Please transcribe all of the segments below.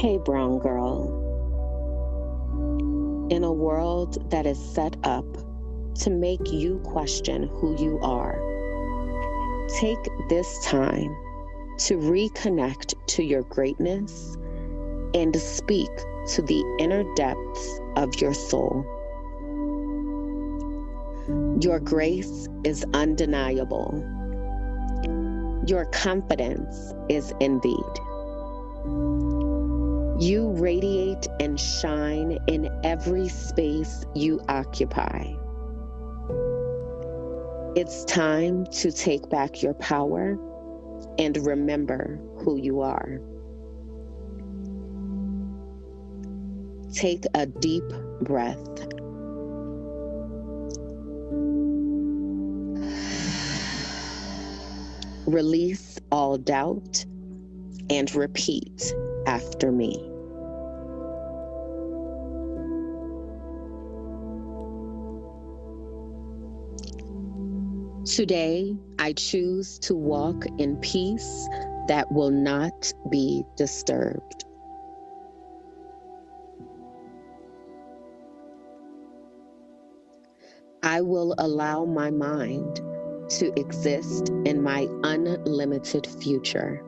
Hey, brown girl. In a world that is set up to make you question who you are, take this time to reconnect to your greatness and speak to the inner depths of your soul. Your grace is undeniable. Your confidence is envied. You radiate and shine in every space you occupy. It's time to take back your power and remember who you are. Take a deep breath. Release all doubt and repeat after me. Today, I choose to walk in peace that will not be disturbed. I will allow my mind to exist in my unlimited future.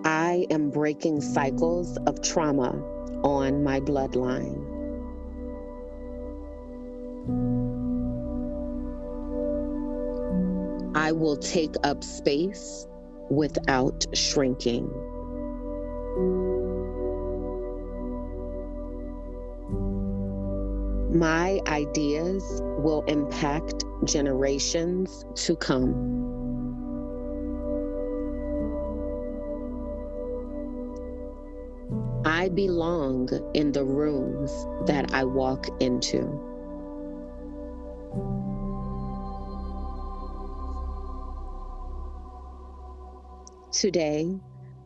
I am breaking cycles of trauma on my bloodline. I will take up space without shrinking. My ideas will impact generations to come. I belong in the rooms that I walk into. Today,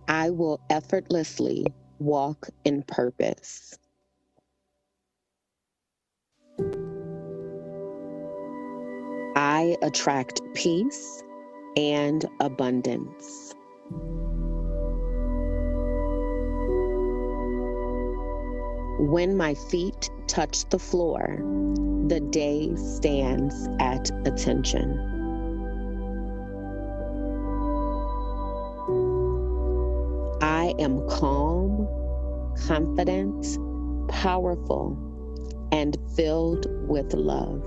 I will effortlessly walk in purpose. I attract peace and abundance. When my feet touch the floor, the day stands at attention. I am calm, confident, powerful, and filled with love.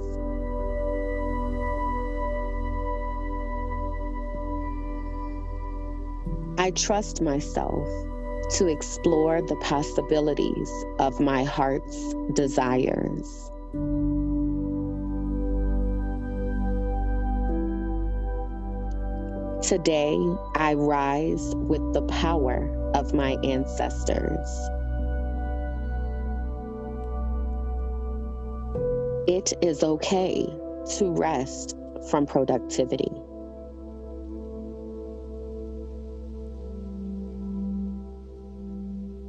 I trust myself to explore the possibilities of my heart's desires. Today, I rise with the power of my ancestors. It is okay to rest from productivity.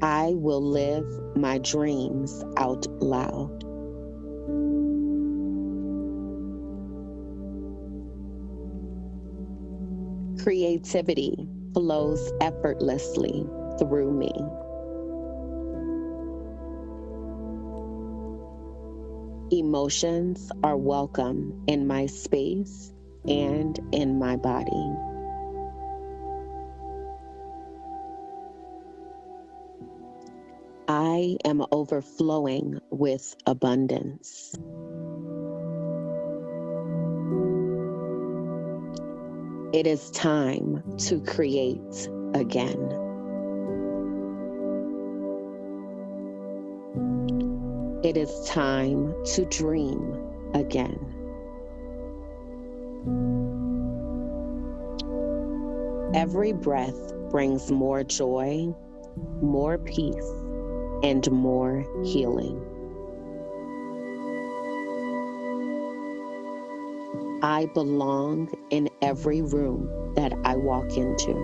I will live my dreams out loud. Creativity flows effortlessly through me. Emotions are welcome in my space and in my body. I am overflowing with abundance. It is time to create again. It is time to dream again. Every breath brings more joy, more peace, and more healing. I belong in every room that I walk into.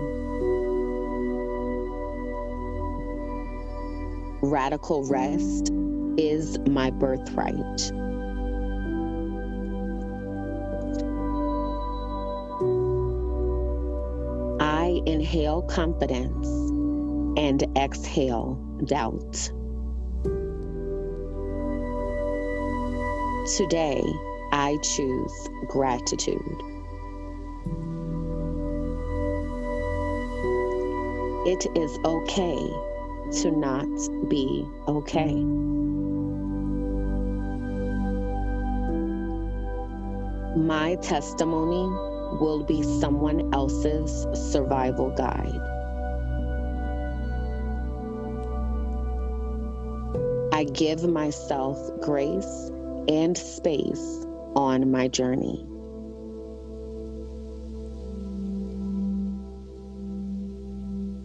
Radical rest is my birthright. I inhale confidence and exhale doubt. Today, I choose gratitude. It is okay to not be okay. My testimony will be someone else's survival guide. I give myself grace and space on my journey.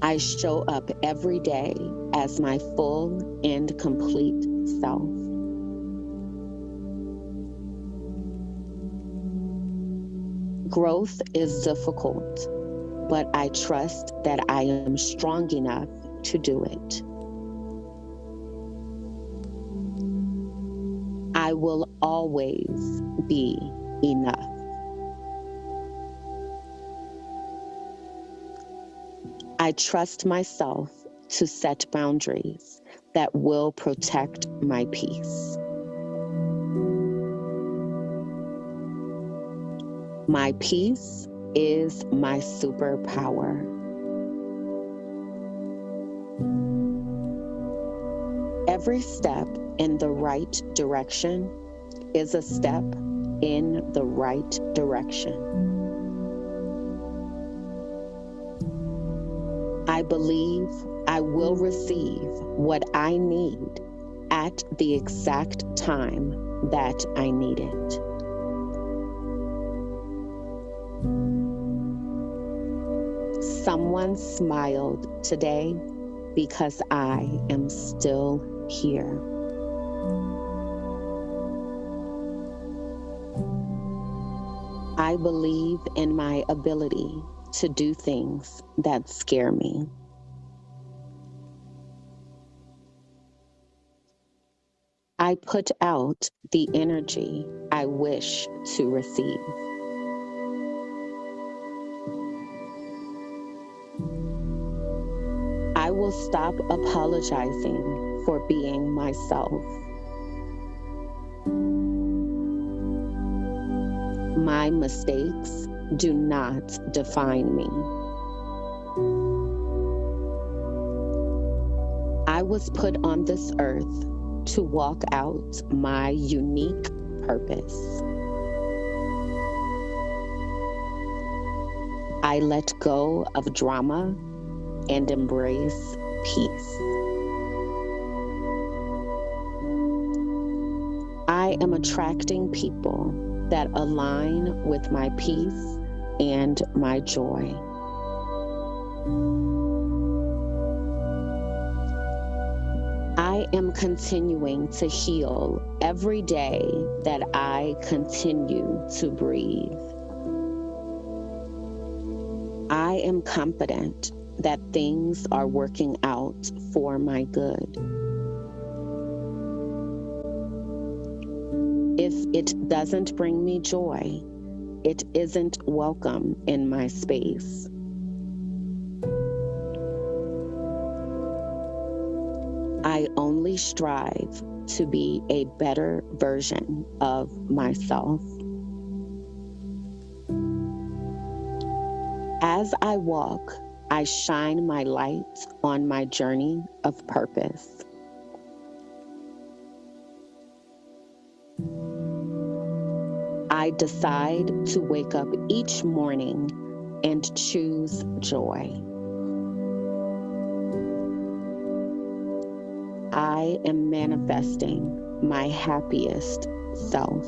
I show up every day as my full and complete self. Growth is difficult, but I trust that I am strong enough to do it. I will always be enough. I trust myself to set boundaries that will protect my peace. My peace is my superpower. Every step in the right direction is a step in the right direction. I believe I will receive what I need at the exact time that I need it. Someone smiled today because I am still here. I believe in my ability to do things that scare me. I put out the energy I wish to receive. I will stop apologizing for being myself. My mistakes do not define me. I was put on this earth to walk out my unique purpose. I let go of drama and embrace peace. I am attracting people that align with my peace and my joy. I am continuing to heal every day that I continue to breathe. I am confident that things are working out for my good. If it doesn't bring me joy, it isn't welcome in my space. I only strive to be a better version of myself. As I walk, I shine my light on my journey of purpose. I decide to wake up each morning and choose joy. I am manifesting my happiest self.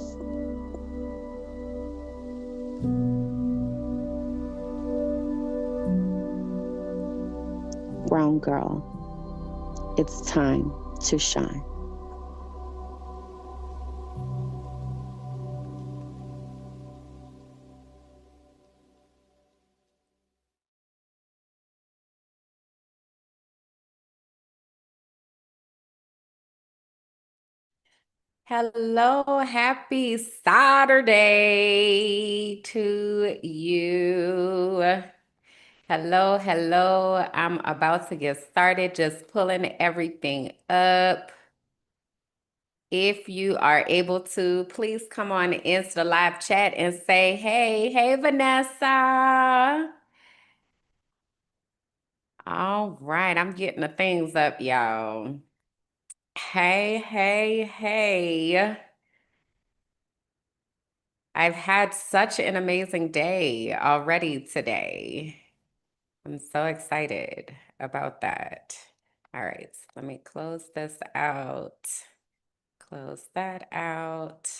Brown girl, it's time to shine. Hello, happy Saturday to you. Hello, hello. I'm about to get started, just pulling everything up. If you are able to, please come on into the live chat and say, hey, Vanessa. All right, I'm getting the things up, y'all. Hey. I've had such an amazing day already today. I'm so excited about that. All right, so let me close this out. Close that out.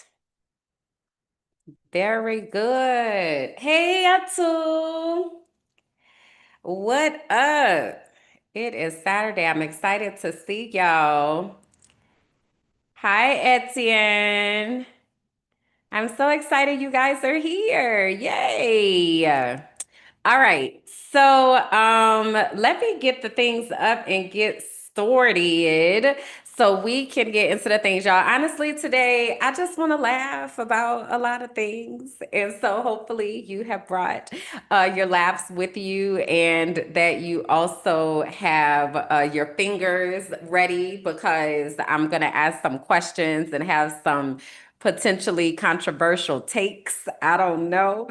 Very good. Hey, Atu. What up? It is Saturday. I'm excited to see y'all. Hi, Etienne. I'm so excited you guys are here. Yay. All right. So let me get the things up and get started so we can get into the things, y'all. Honestly, today I just want to laugh about a lot of things. And so hopefully you have brought your laughs with you and that you also have your fingers ready because I'm going to ask some questions and have some potentially controversial takes. I don't know.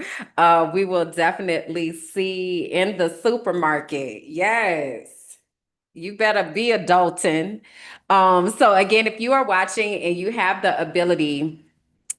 We will definitely see in the supermarket. Yes. You better be adulting. So again, if you are watching and you have the ability,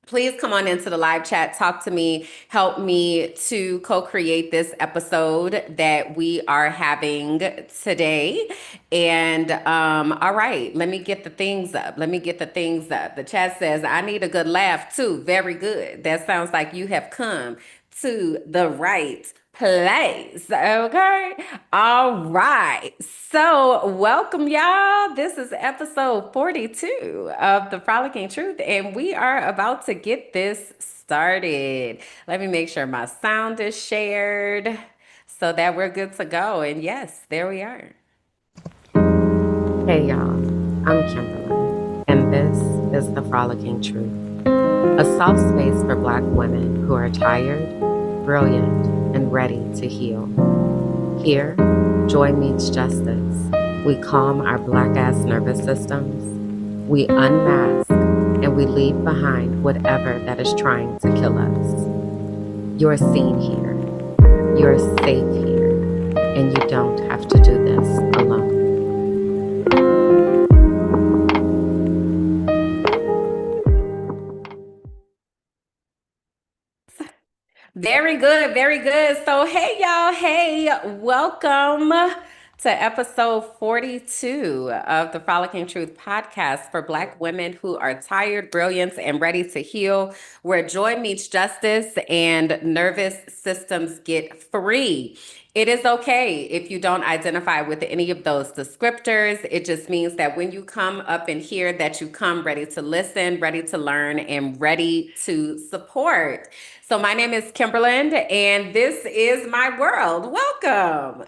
please come on into the live chat, talk to me, help me to co-create this episode that we are having today. And all right, let me get the things up. The chat says, I need a good laugh too. Very good. That sounds like you have come to the right place. Okay. All right. So, welcome, y'all. This is episode 42 of the Frolicking Truth, and we are about to get this started. Let me make sure my sound is shared so that we're good to go. And yes, there we are. Hey, y'all. I'm Kimberland, and this is the Frolicking Truth, a soft space for Black women who are tired, brilliant, and ready to heal. Here, joy meets justice. We calm our Black-ass nervous systems. We unmask and we leave behind whatever that is trying to kill us. You're seen here. You're safe here. And you don't have to do this alone. Very good, very good. So, hey, y'all. Hey, welcome to episode 42 of the Frolicking Truth podcast for Black women who are tired, brilliant, and ready to heal, where joy meets justice and nervous systems get free. It is okay if you don't identify with any of those descriptors. It just means that when you come up in here, that you come ready to listen, ready to learn, and ready to support. So my name is Kimberland, and this is my world. Welcome.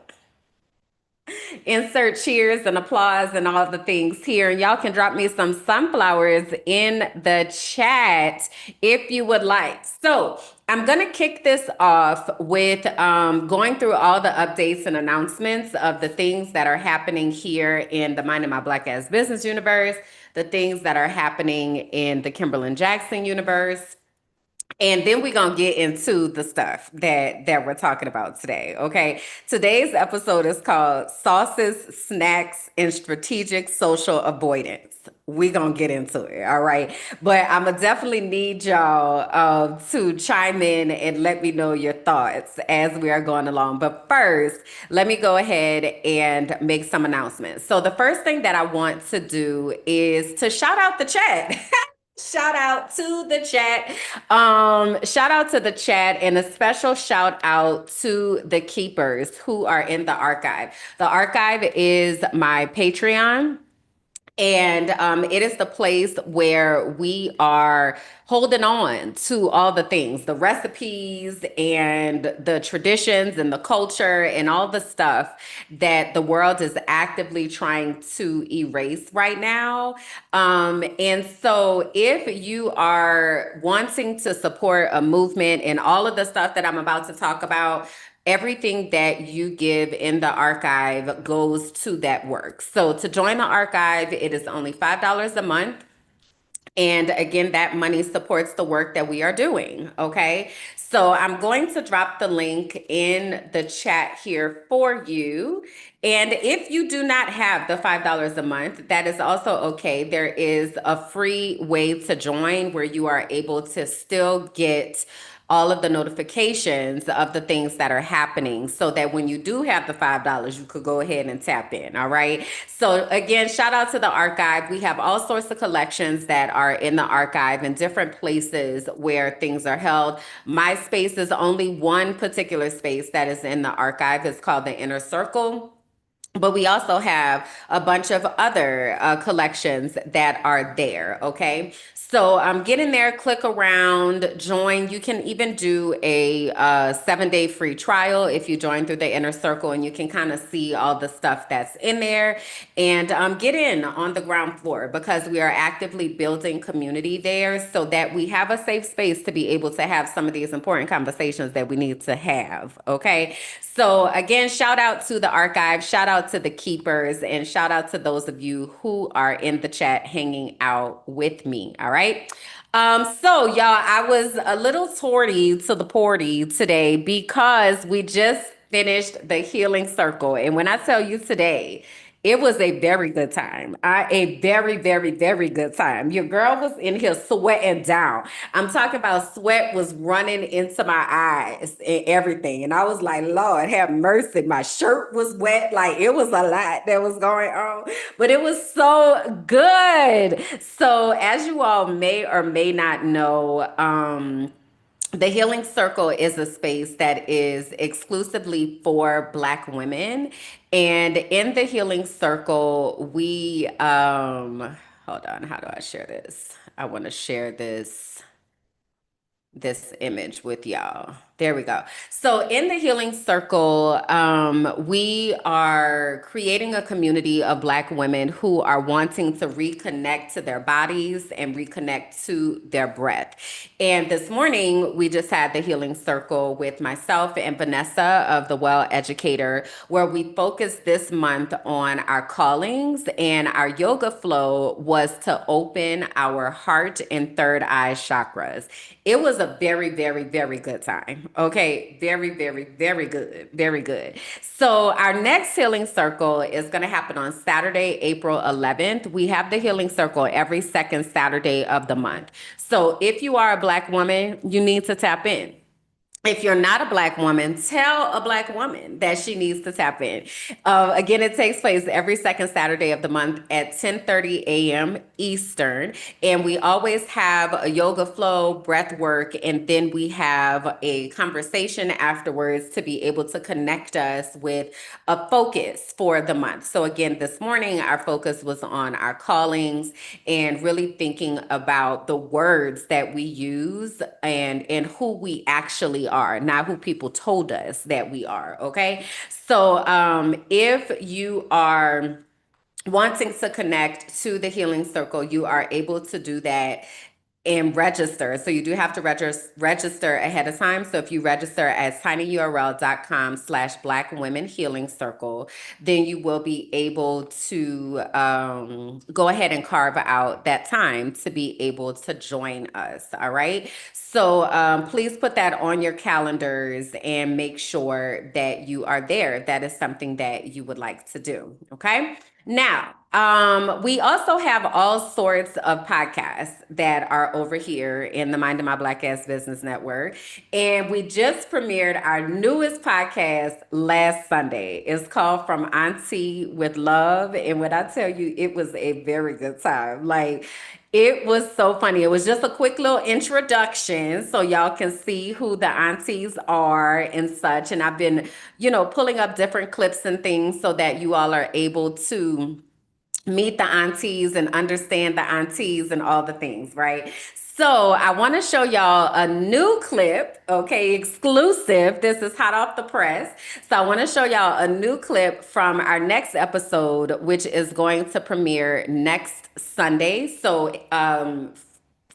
Insert cheers and applause and all the things here. And y'all can drop me some sunflowers in the chat if you would like. So I'm going to kick this off with going through all the updates and announcements of the things that are happening here in the Minding My Black Ass Business universe, the things that are happening in the Kimberland Jackson universe. And then we're gonna get into the stuff that we're talking about today. Okay. Today's episode is called Sauces, Snacks, and Strategic Social Avoidance. We're gonna get into it. All right. But I'ma definitely need y'all to chime in and let me know your thoughts as we are going along. But first, let me go ahead and make some announcements. So the first thing that I want to do is to shout out the chat. Shout out to the chat. Shout out to the chat and a special shout out to the keepers who are in the archive. The archive is my Patreon. And it is the place where we are holding on to all the things, the recipes and the traditions and the culture and all the stuff that the world is actively trying to erase right now. And so if you are wanting to support a movement and all of the stuff that I'm about to talk about, everything that you give in the archive goes to that work. So to join the archive, it is only $5 a month. And again, that money supports the work that we are doing. Okay. So I'm going to drop the link in the chat here for you. And if you do not have the $5 a month, that is also okay. There is a free way to join where you are able to still get all of the notifications of the things that are happening so that when you do have the $5, you could go ahead and tap in. All right. So again, shout out to the archive. We have all sorts of collections that are in the archive in different places where things are held. My space is only one particular space that is in the archive. It's called the Inner Circle. But we also have a bunch of other collections that are there. Okay. So get in there, click around, join. You can even do a 7-day free trial if you join through the Inner Circle, and you can kind of see all the stuff that's in there and get in on the ground floor because we are actively building community there so that we have a safe space to be able to have some of these important conversations that we need to have. Okay. So again, shout out to the archive, shout out to the keepers, and shout out to those of you who are in the chat hanging out with me. All right. So y'all, I was a little torty to the party today because we just finished the healing circle. And when I tell you today, it was a very good time. A very, very, very good time. Your girl was in here sweating down. I'm talking about sweat was running into my eyes and everything. And I was like, Lord, have mercy. My shirt was wet. Like it was a lot that was going on, but it was so good. So, as you all may or may not know, the Healing Circle is a space that is exclusively for Black women. And in the Healing Circle, we, hold on, how do I share this? I want to share this image with y'all. There we go. So in the Healing Circle, we are creating a community of Black women who are wanting to reconnect to their bodies and reconnect to their breath. And this morning, we just had the Healing Circle with myself and Vanessa of The Well Educator, where we focused this month on our callings, and our yoga flow was to open our heart and third eye chakras. It was a very, very, very good time. Okay. Very, very, very good. Very good. So our next healing circle is going to happen on Saturday, April 11th. We have the healing circle every second Saturday of the month. So if you are a Black woman, you need to tap in. If you're not a Black woman, tell a Black woman that she needs to tap in. Again, it takes place every second Saturday of the month at 10:30 a.m. Eastern. And we always have a yoga flow, breath work, and then we have a conversation afterwards to be able to connect us with a focus for the month. So again, this morning, our focus was on our callings and really thinking about the words that we use and who we actually are, not who people told us that we are. Okay. So if you are wanting to connect to the healing circle, you are able to do that and register. So you do have to register ahead of time. So if you register at tinyurl.com/Black Women Healing Circle, then you will be able to go ahead and carve out that time to be able to join us. All right. So please put that on your calendars and make sure that you are there. That is something that you would like to do. Okay. Now, we also have all sorts of podcasts that are over here in the Mind of My Black Ass Business Network. And we just premiered our newest podcast last Sunday. It's called From Auntie with Love. And when I tell you, it was a very good time. Like, it was so funny. It was just a quick little introduction so y'all can see who the aunties are and such. And I've been, pulling up different clips and things so that you all are able to meet the aunties and understand the aunties and all the things, right? So I want to show y'all a new clip, okay, exclusive. This is hot off the press. So I want to show y'all a new clip from our next episode, which is going to premiere next Sunday. So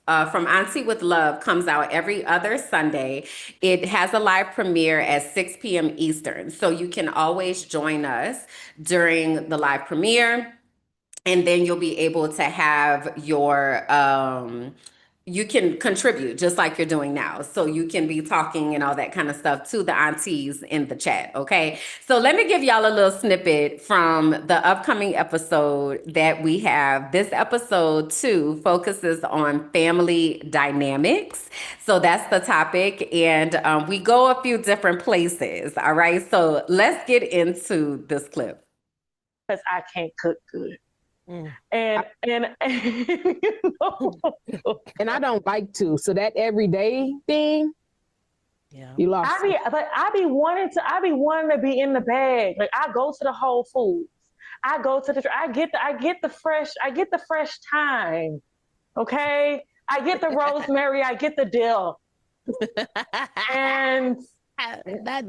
from Auntie with Love comes out every other Sunday. It has a live premiere at 6 p.m. Eastern. So you can always join us during the live premiere, and then you'll be able to have your you can contribute just like you're doing now. So you can be talking and all that kind of stuff to the aunties in the chat. Okay. So let me give y'all a little snippet from the upcoming episode that we have. This episode 2 focuses on family dynamics. So that's the topic. And we go a few different places. All right. So let's get into this clip. Because I can't cook good. And you know, and I don't like to. So that everyday thing, you lost. I be wanting to be in the bag. Like I go to the Whole Foods. I go to I get the fresh thyme. Okay? I get the rosemary, I get the dill. And maybe I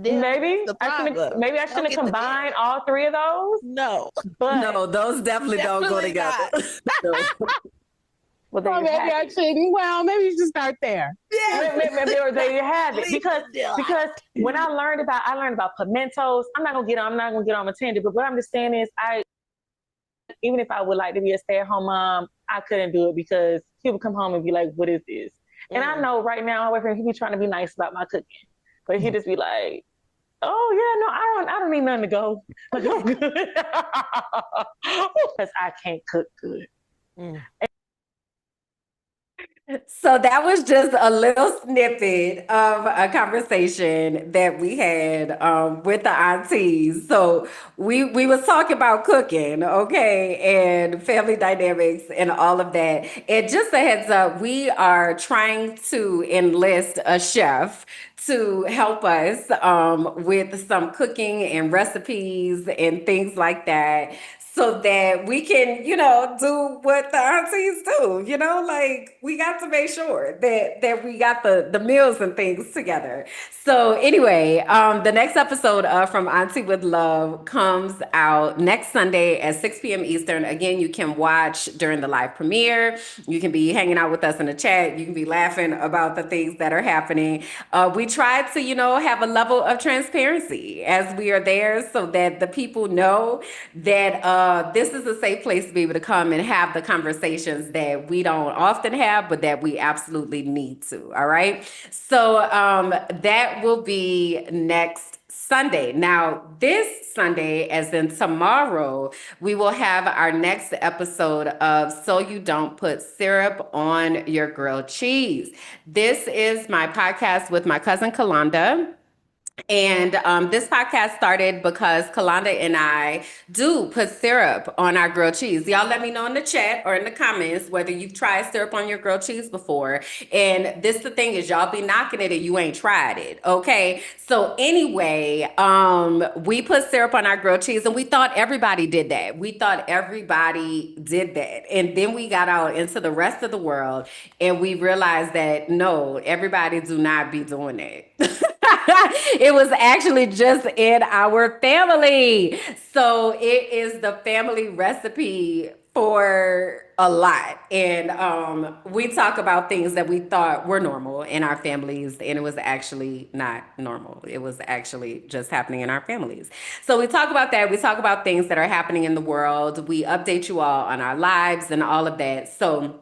shouldn't combine all three of those. No, those definitely don't go together. Well, maybe I shouldn't. Well, maybe you should start there. Yeah, maybe there you have it. Because when I learned about pimentos, I'm not gonna get on a tangent. But what I'm just saying is, even if I would like to be a stay-at-home mom, I couldn't do it because he would come home and be like, "What is this?" And I know right now, he be trying to be nice about my cooking. But he'd just be like, "Oh yeah, no, I don't need nothing to go." Because I can't cook good. So that was just a little snippet of a conversation that we had with the aunties. So we was talking about cooking, okay, and family dynamics and all of that. And just a heads up, we are trying to enlist a chef to help us with some cooking and recipes and things like that, so that we can, do what the aunties do, like we got to make sure that we got the meals and things together. So anyway, the next episode from Auntie with Love comes out next Sunday at 6 p.m. Eastern. Again, you can watch during the live premiere. You can be hanging out with us in the chat. You can be laughing about the things that are happening. We try to, have a level of transparency as we are there so that the people know that this is a safe place to be able to come and have the conversations that we don't often have, but that we absolutely need to. All right. So that will be next Sunday. Now, this Sunday, as in tomorrow, we will have our next episode of So You Don't Put Syrup on Your Grilled Cheese. This is my podcast with my cousin Kalanda. And this podcast started because Kalanda and I do put syrup on our grilled cheese. Y'all let me know in the chat or in the comments whether you've tried syrup on your grilled cheese before. And this the thing is, y'all be knocking it and you ain't tried it, okay? So anyway, we put syrup on our grilled cheese and we thought everybody did that. And then we got out into the rest of the world and we realized that no, everybody do not be doing that. It was actually just in our family. So it is the family recipe for a lot. And we talk about things that we thought were normal in our families, and it was actually not normal. It was actually just happening in our families. So we talk about that. We talk about things that are happening in the world. We update you all on our lives and all of that. So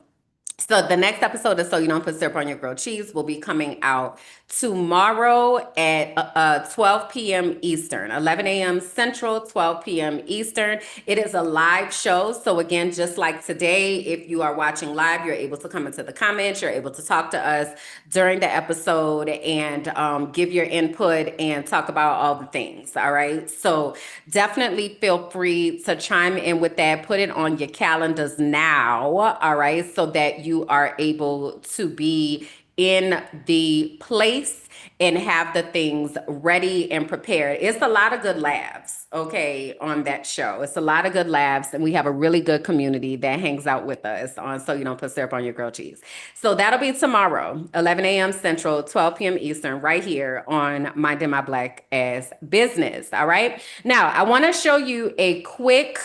the next episode of So You Don't Put Syrup on Your Grilled Cheese will be coming out tomorrow at 12 p.m. Eastern, 11 a.m. Central, 12 p.m. Eastern. It is a live show. So again, just like today, if you are watching live, you're able to come into the comments. You're able to talk to us during the episode and give your input and talk about all the things. All right. So definitely feel free to chime in with that. Put it on your calendars now. All right. So that you are able to be in the place and have the things ready and prepared. It's a lot of good laughs, okay, on that show. It's a lot of good laughs, and we have a really good community that hangs out with us on So You Don't Put Syrup on Your Grilled Cheese. So that'll be tomorrow, 11 a.m. Central, 12 p.m. Eastern, right here on Minding My Black Ass Business, all right? Now, I want to show you a quick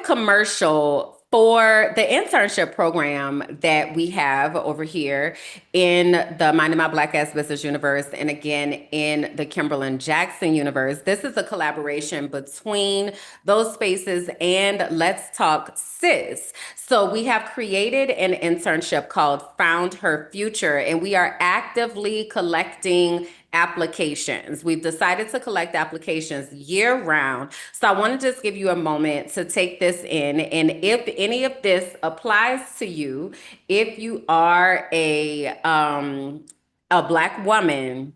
commercial for the internship program that we have over here in the Minding My Black Ass Business universe, and again in the Kimberland Jackson universe, this is a collaboration between those spaces and Let's Talk Sis. So we have created an internship called Found Her Future, and we are actively collecting applications. We've decided to collect applications year round. So I want to just give you a moment to take this in. And if any of this applies to you, if you are a Black woman,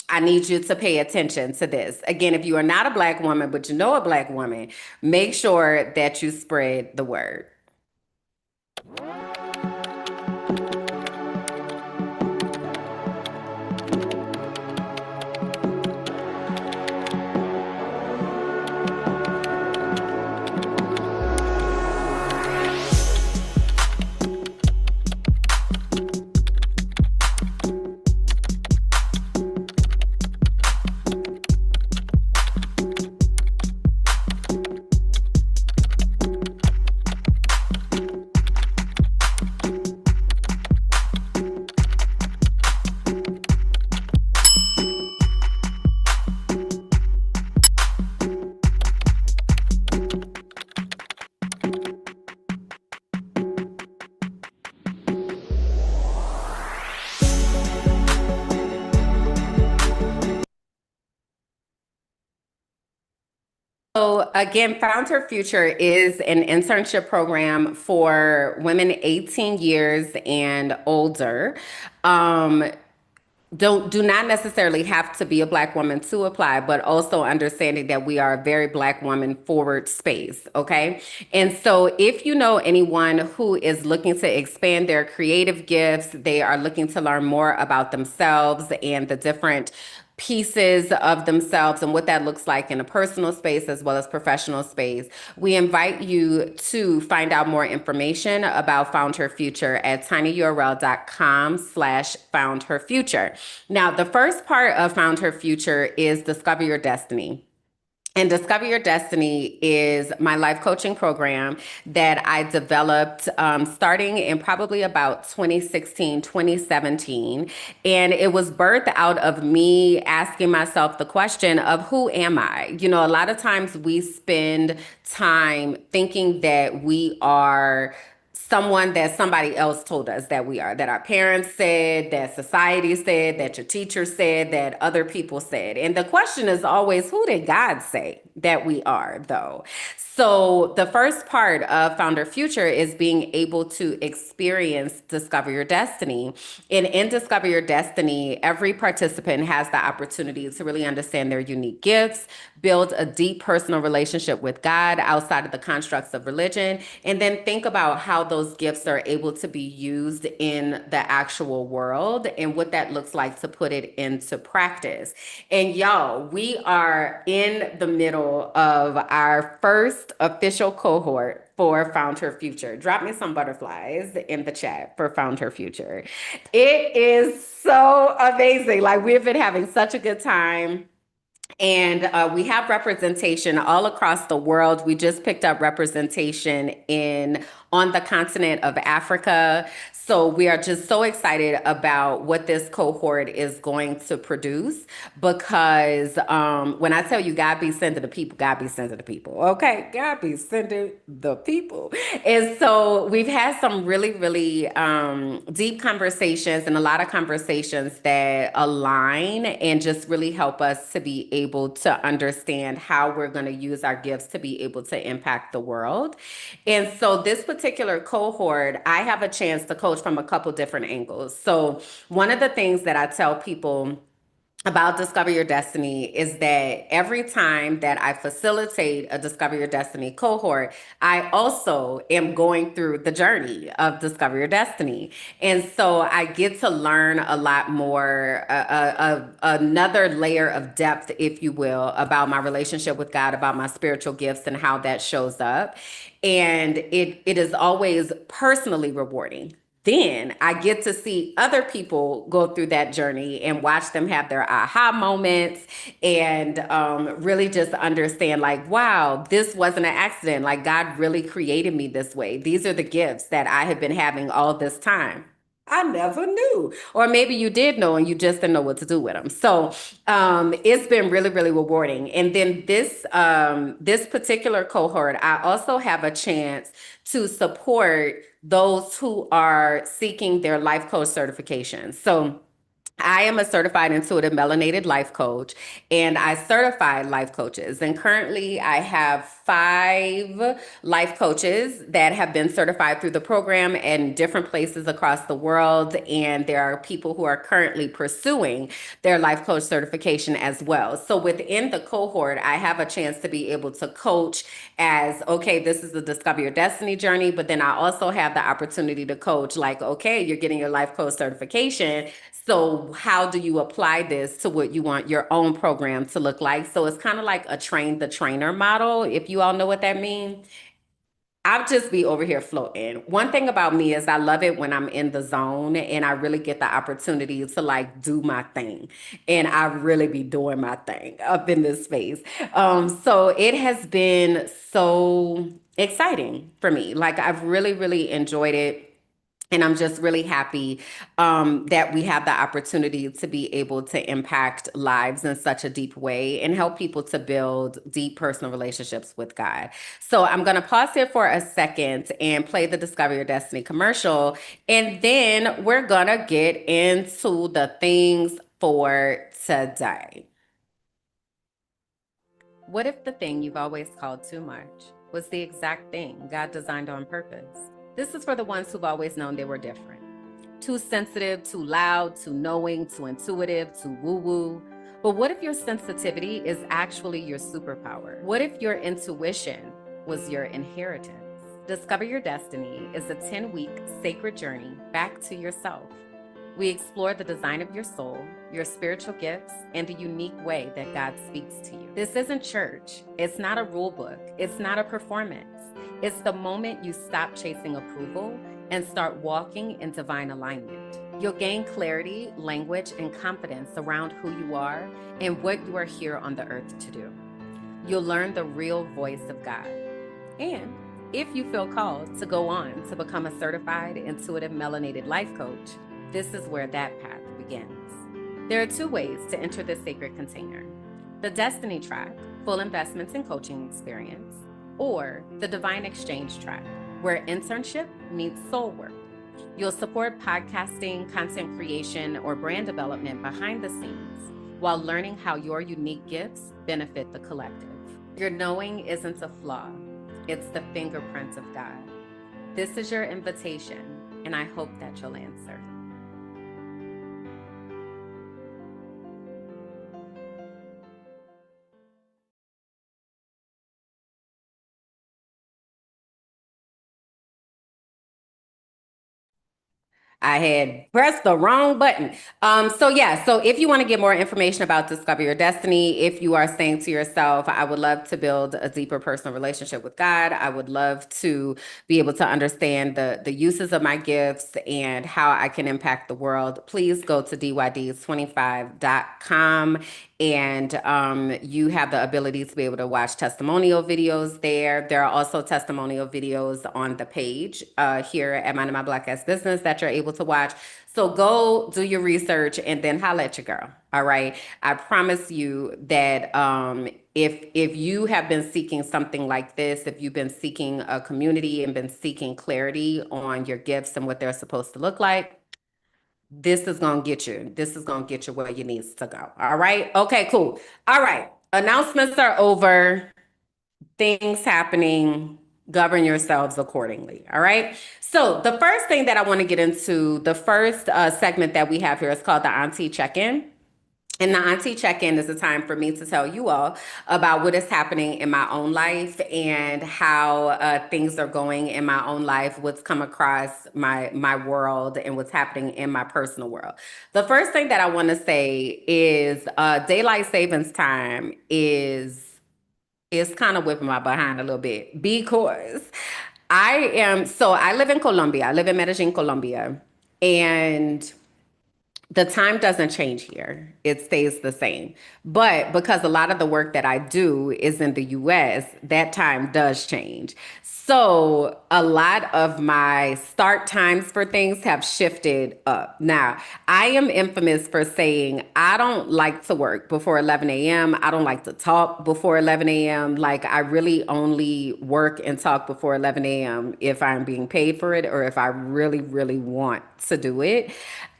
I need you to pay attention to this. Again, if you are not a Black woman, but you know a Black woman, make sure that you spread the word. So again, Found Her Future is an internship program for women 18 years and older. Do not necessarily have to be a Black woman to apply, but also understanding that we are a very Black woman forward space, okay? And so if you know anyone who is looking to expand their creative gifts, they are looking to learn more about themselves and the different pieces of themselves and what that looks like in a personal space as well as professional space, we invite you to find out more information about Found Her Future at tinyurl.com/foundherfuture. Now, the first part of Found Her Future is Discover Your Destiny. And Discover Your Destiny is my life coaching program that I developed starting in probably about 2016, 2017. And it was birthed out of me asking myself the question of who am I? You know, a lot of times we spend time thinking that we are someone that somebody else told us that we are, that our parents said, that society said, that your teacher said, that other people said. And the question is always, who did God say that we are, though? So the first part of Found Her Future is being able to experience Discover Your Destiny. And in Discover Your Destiny, every participant has the opportunity to really understand their unique gifts, build a deep personal relationship with God outside of the constructs of religion, and then think about how those gifts are able to be used in the actual world and what that looks like to put it into practice. And y'all, we are in the middle of our first official cohort for Found Her Future. Drop me some butterflies in the chat for Found Her Future. It is so amazing. Like, we've been having such a good time. And we have representation all across the world. We just picked up representation on the continent of Africa. So we are just so excited about what this cohort is going to produce, because when I tell you God be sending the people, God be sending the people. Okay, God be sending the people. And so we've had some really, really deep conversations, and a lot of conversations that align and just really help us to be able to understand how we're going to use our gifts to be able to impact the world. And so this particular cohort, I have a chance to coach from a couple different angles. So one of the things that I tell people about Discover Your Destiny is that every time that I facilitate a Discover Your Destiny cohort, I also am going through the journey of Discover Your Destiny. And so I get to learn a lot more, another layer of depth, if you will, about my relationship with God, about my spiritual gifts and how that shows up. And it is always personally rewarding. then I get to see other people go through that journey and watch them have their aha moments and really just understand like, wow, this wasn't an accident. Like God really created me this way. These are the gifts that I have been having all this time. I never knew. Or maybe you did know and you just didn't know what to do with them. So it's been really, really rewarding. And then this particular cohort, I also have a chance to support those who are seeking their life coach certification. So I am a certified intuitive melanated life coach, and I certify life coaches. And currently, I have 5 life coaches that have been certified through the program in different places across the world. And there are people who are currently pursuing their life coach certification as well. So within the cohort, I have a chance to be able to coach as, okay, this is the Discover Your Destiny journey. But then I also have the opportunity to coach like, okay, you're getting your life coach certification. So how do you apply this to what you want your own program to look like? So it's kind of like a train the trainer model, if you all know what that means. I'll just be over here floating. One thing about me is I love it when I'm in the zone and I really get the opportunity to like do my thing. And I really be doing my thing up in this space. So it has been so exciting for me. Like I've really, really enjoyed it. And I'm just really happy that we have the opportunity to be able to impact lives in such a deep way and help people to build deep personal relationships with God. So I'm going to pause here for a second and play the Discover Your Destiny commercial. And then we're going to get into the things for today. What if the thing you've always called too much was the exact thing God designed on purpose? This is for the ones who've always known they were different. Too sensitive, too loud, too knowing, too intuitive, too woo-woo. But what if your sensitivity is actually your superpower? What if your intuition was your inheritance? Discover Your Destiny is a 10-week sacred journey back to yourself. We explore the design of your soul, your spiritual gifts, and the unique way that God speaks to you. This isn't church. It's not a rule book. It's not a performance. It's the moment you stop chasing approval and start walking in divine alignment. You'll gain clarity, language, and confidence around who you are and what you are here on the earth to do. You'll learn the real voice of God. And if you feel called to go on to become a certified intuitive melanated life coach, this is where that path begins. There are 2 ways to enter this sacred container: the Destiny track, full investments and coaching experience, or the Divine Exchange track, where internship meets soul work. You'll support podcasting, content creation, or brand development behind the scenes while learning how your unique gifts benefit the collective. Your knowing isn't a flaw, it's the fingerprints of God. This is your invitation, and I hope that you'll answer. I had pressed the wrong button. So if you want to get more information about Discover Your Destiny, if you are saying to yourself, I would love to build a deeper personal relationship with God, I would love to be able to understand the uses of my gifts and how I can impact the world, please go to dyds25.com. And you have the ability to be able to watch testimonial videos there. There are also testimonial videos on the page here at Mind My Black Ass Business that you're able to watch. So go do your research and then holla at your girl. All right. I promise you that if you have been seeking something like this, if you've been seeking a community and been seeking clarity on your gifts and what they're supposed to look like, this is going to get you. This is going to get you where you need to go. All right. Okay, cool. All right. Announcements are over. Things happening. Govern yourselves accordingly. All right. So the first thing that I want to get into, the first segment that we have here is called the Auntie Check-In. And the Auntie Check-In is a time for me to tell you all about what is happening in my own life and how things are going in my own life, what's come across my world and what's happening in my personal world. The first thing that I want to say is daylight savings time is kind of whipping my behind a little bit because I live in Colombia. I live in Medellin, Colombia. And the time doesn't change here. It stays the same. But because a lot of the work that I do is in the US, that time does change. So a lot of my start times for things have shifted up. Now, I am infamous for saying I don't like to work before 11 a.m. I don't like to talk before 11 a.m. Like, I really only work and talk before 11 a.m. if I'm being paid for it or if I really, really want to do it.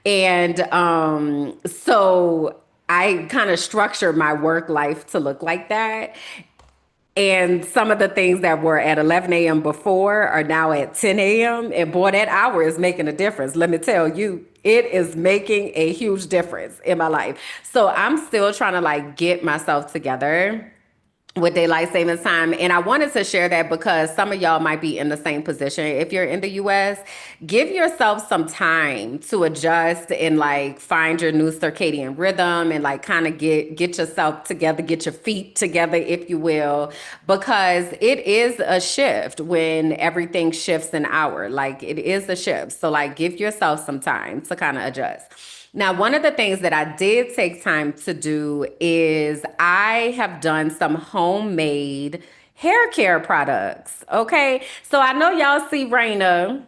And so I kind of structure my work life to look like that. And some of the things that were at 11 a.m. before are now at 10 a.m. And boy, that hour is making a difference. Let me tell you, it is making a huge difference in my life. So I'm still trying to like get myself together with daylight savings time. And I wanted to share that because some of y'all might be in the same position. If you're in the US, give yourself some time to adjust and like find your new circadian rhythm and like kind of get yourself together, get your feet together, if you will, because it is a shift when everything shifts an hour. Like, it is a shift. So like, give yourself some time to kind of adjust. Now, one of the things that I did take time to do is I have done some homemade hair care products. Okay. So I know y'all see Raina.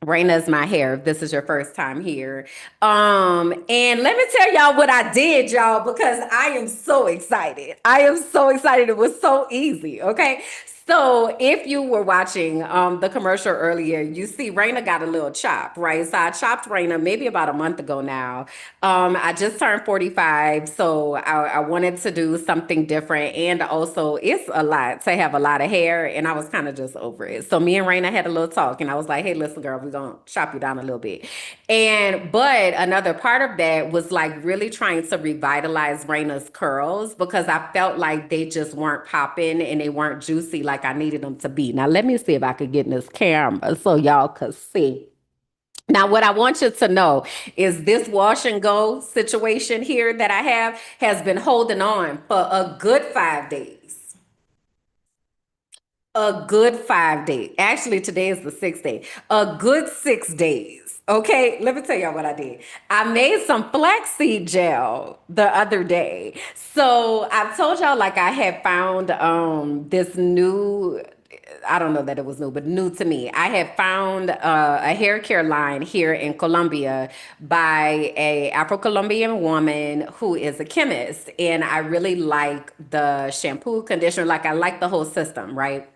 Raina's my hair, if this is your first time here. And let me tell y'all what I did, y'all, because I am so excited. I am so excited. It was so easy. Okay. So if you were watching the commercial earlier, you see Raina got a little chop, right? So I chopped Raina maybe about a month ago now. I just turned 45, so I wanted to do something different. And also, it's a lot to have a lot of hair, and I was kind of just over it. So me and Raina had a little talk, and I was like, hey, listen, girl, we're going to chop you down a little bit. But another part of that was like really trying to revitalize Raina's curls because I felt like they just weren't popping and they weren't juicy like I needed them to be. Now, let me see if I could get in this camera so y'all could see. Now, what I want you to know is this wash and go situation here that I have has been holding on for a good 5 days. A good 5 days. Actually, today is the 6th day. A good 6 days. Okay, let me tell y'all what I did. I made some flaxseed gel the other day. So I told y'all like I had found this new, I don't know that it was new, but new to me. I had found a hair care line here in Colombia by a Afro-Colombian woman who is a chemist. And I really like the shampoo, conditioner, like I like the whole system, right?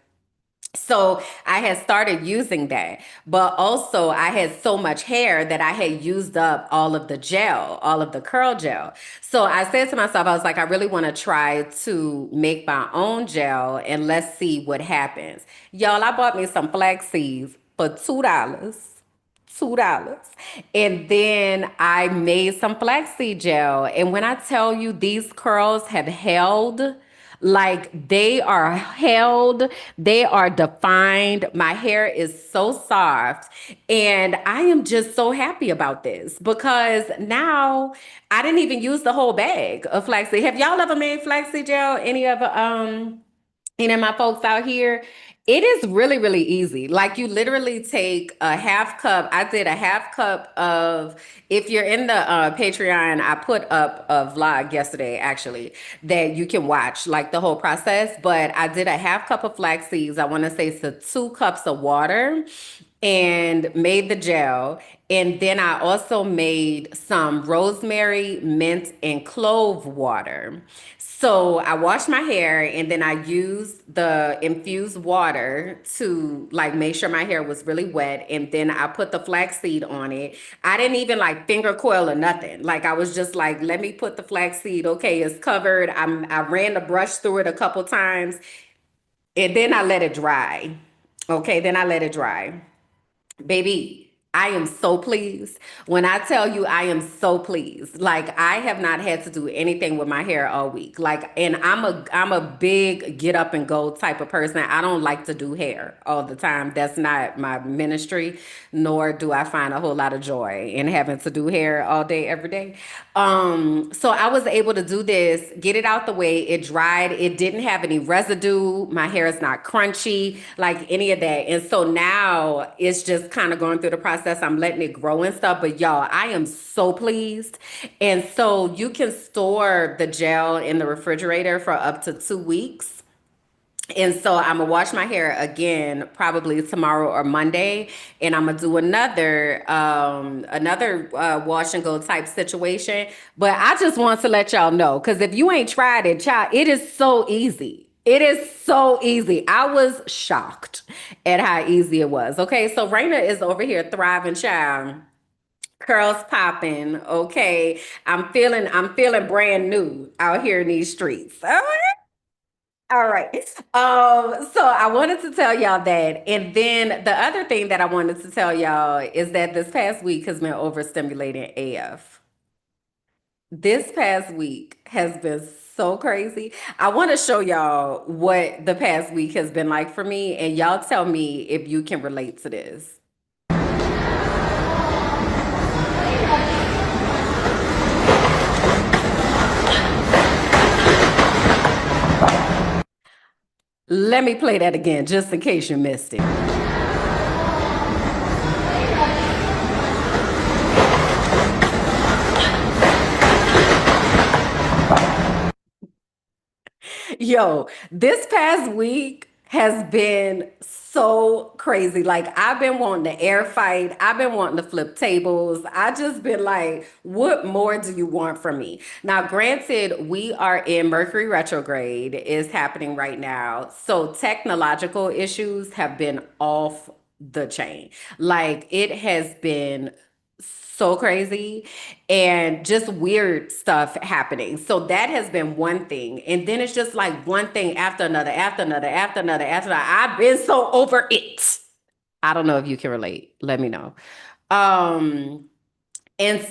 So I had started using that, but also I had so much hair that I had used up all of the gel, all of the curl gel. So I said to myself, I was like, I really want to try to make my own gel and let's see what happens. Y'all, I bought me some flax seeds for $2. $2. And then I made some flaxseed gel. And when I tell you these curls have held, like they are held, they are defined. My hair is so soft. And I am just so happy about this because now I didn't even use the whole bag of flaxseed. Have y'all ever made flaxseed gel? Any of my folks out here? It is really, really easy. Like you literally take a half cup. I did a half cup of, if you're in the Patreon, I put up a vlog yesterday actually that you can watch like the whole process. But I did a half cup of flax seeds. I want to say so 2 cups of water and made the gel. And then I also made some rosemary, mint, and clove water. So I washed my hair and then I used the infused water to like make sure my hair was really wet. And then I put the flaxseed on it. I didn't even like finger coil or nothing. Like I was just like, let me put the flaxseed. Okay, it's covered. I ran the brush through it a couple times and then I let it dry. Okay, then I let it dry. Baby, I am so pleased. When I tell you I am so pleased, like I have not had to do anything with my hair all week. Like, and I'm a big get up and go type of person. I don't like to do hair all the time. That's not my ministry, nor do I find a whole lot of joy in having to do hair all day, every day. So I was able to do this, get it out the way. It dried. It didn't have any residue. My hair is not crunchy, like any of that. And so now it's just kind of going through the process. I'm letting it grow and stuff. But y'all, I am so pleased. And so you can store the gel in the refrigerator for up to 2 weeks. And so I'm gonna wash my hair again probably tomorrow or Monday, and I'm gonna do another wash and go type situation. But I just want to let y'all know, because if you ain't tried it, child, it is so easy. It is so easy. I was shocked at how easy it was. Okay, so Raina is over here thriving, child. Curls popping. Okay, I'm feeling brand new out here in these streets. All right. All right. So I wanted to tell y'all that. And then the other thing that I wanted to tell y'all is that this past week has been overstimulating AF. This past week has been so crazy. I want to show y'all what the past week has been like for me, and y'all tell me if you can relate to this. Let me play that again, just in case you missed it. Yo, this past week has been so crazy. Like, I've been wanting to air fight. I've been wanting to flip tables. I just been like, what more do you want from me? Now, granted, we are in Mercury retrograde is happening right now. So technological issues have been off the chain. Like, it has been so crazy and just weird stuff happening. So that has been one thing. And then it's just like one thing after another, after another, after another, after another. I've been so over it. I don't know if you can relate. Let me know. And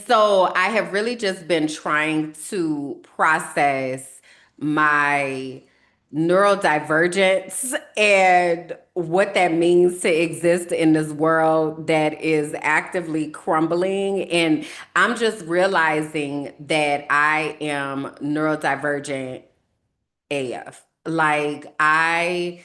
so I have really just been trying to process my neurodivergence and what that means to exist in this world that is actively crumbling. And I'm just realizing that I am neurodivergent AF. Like, I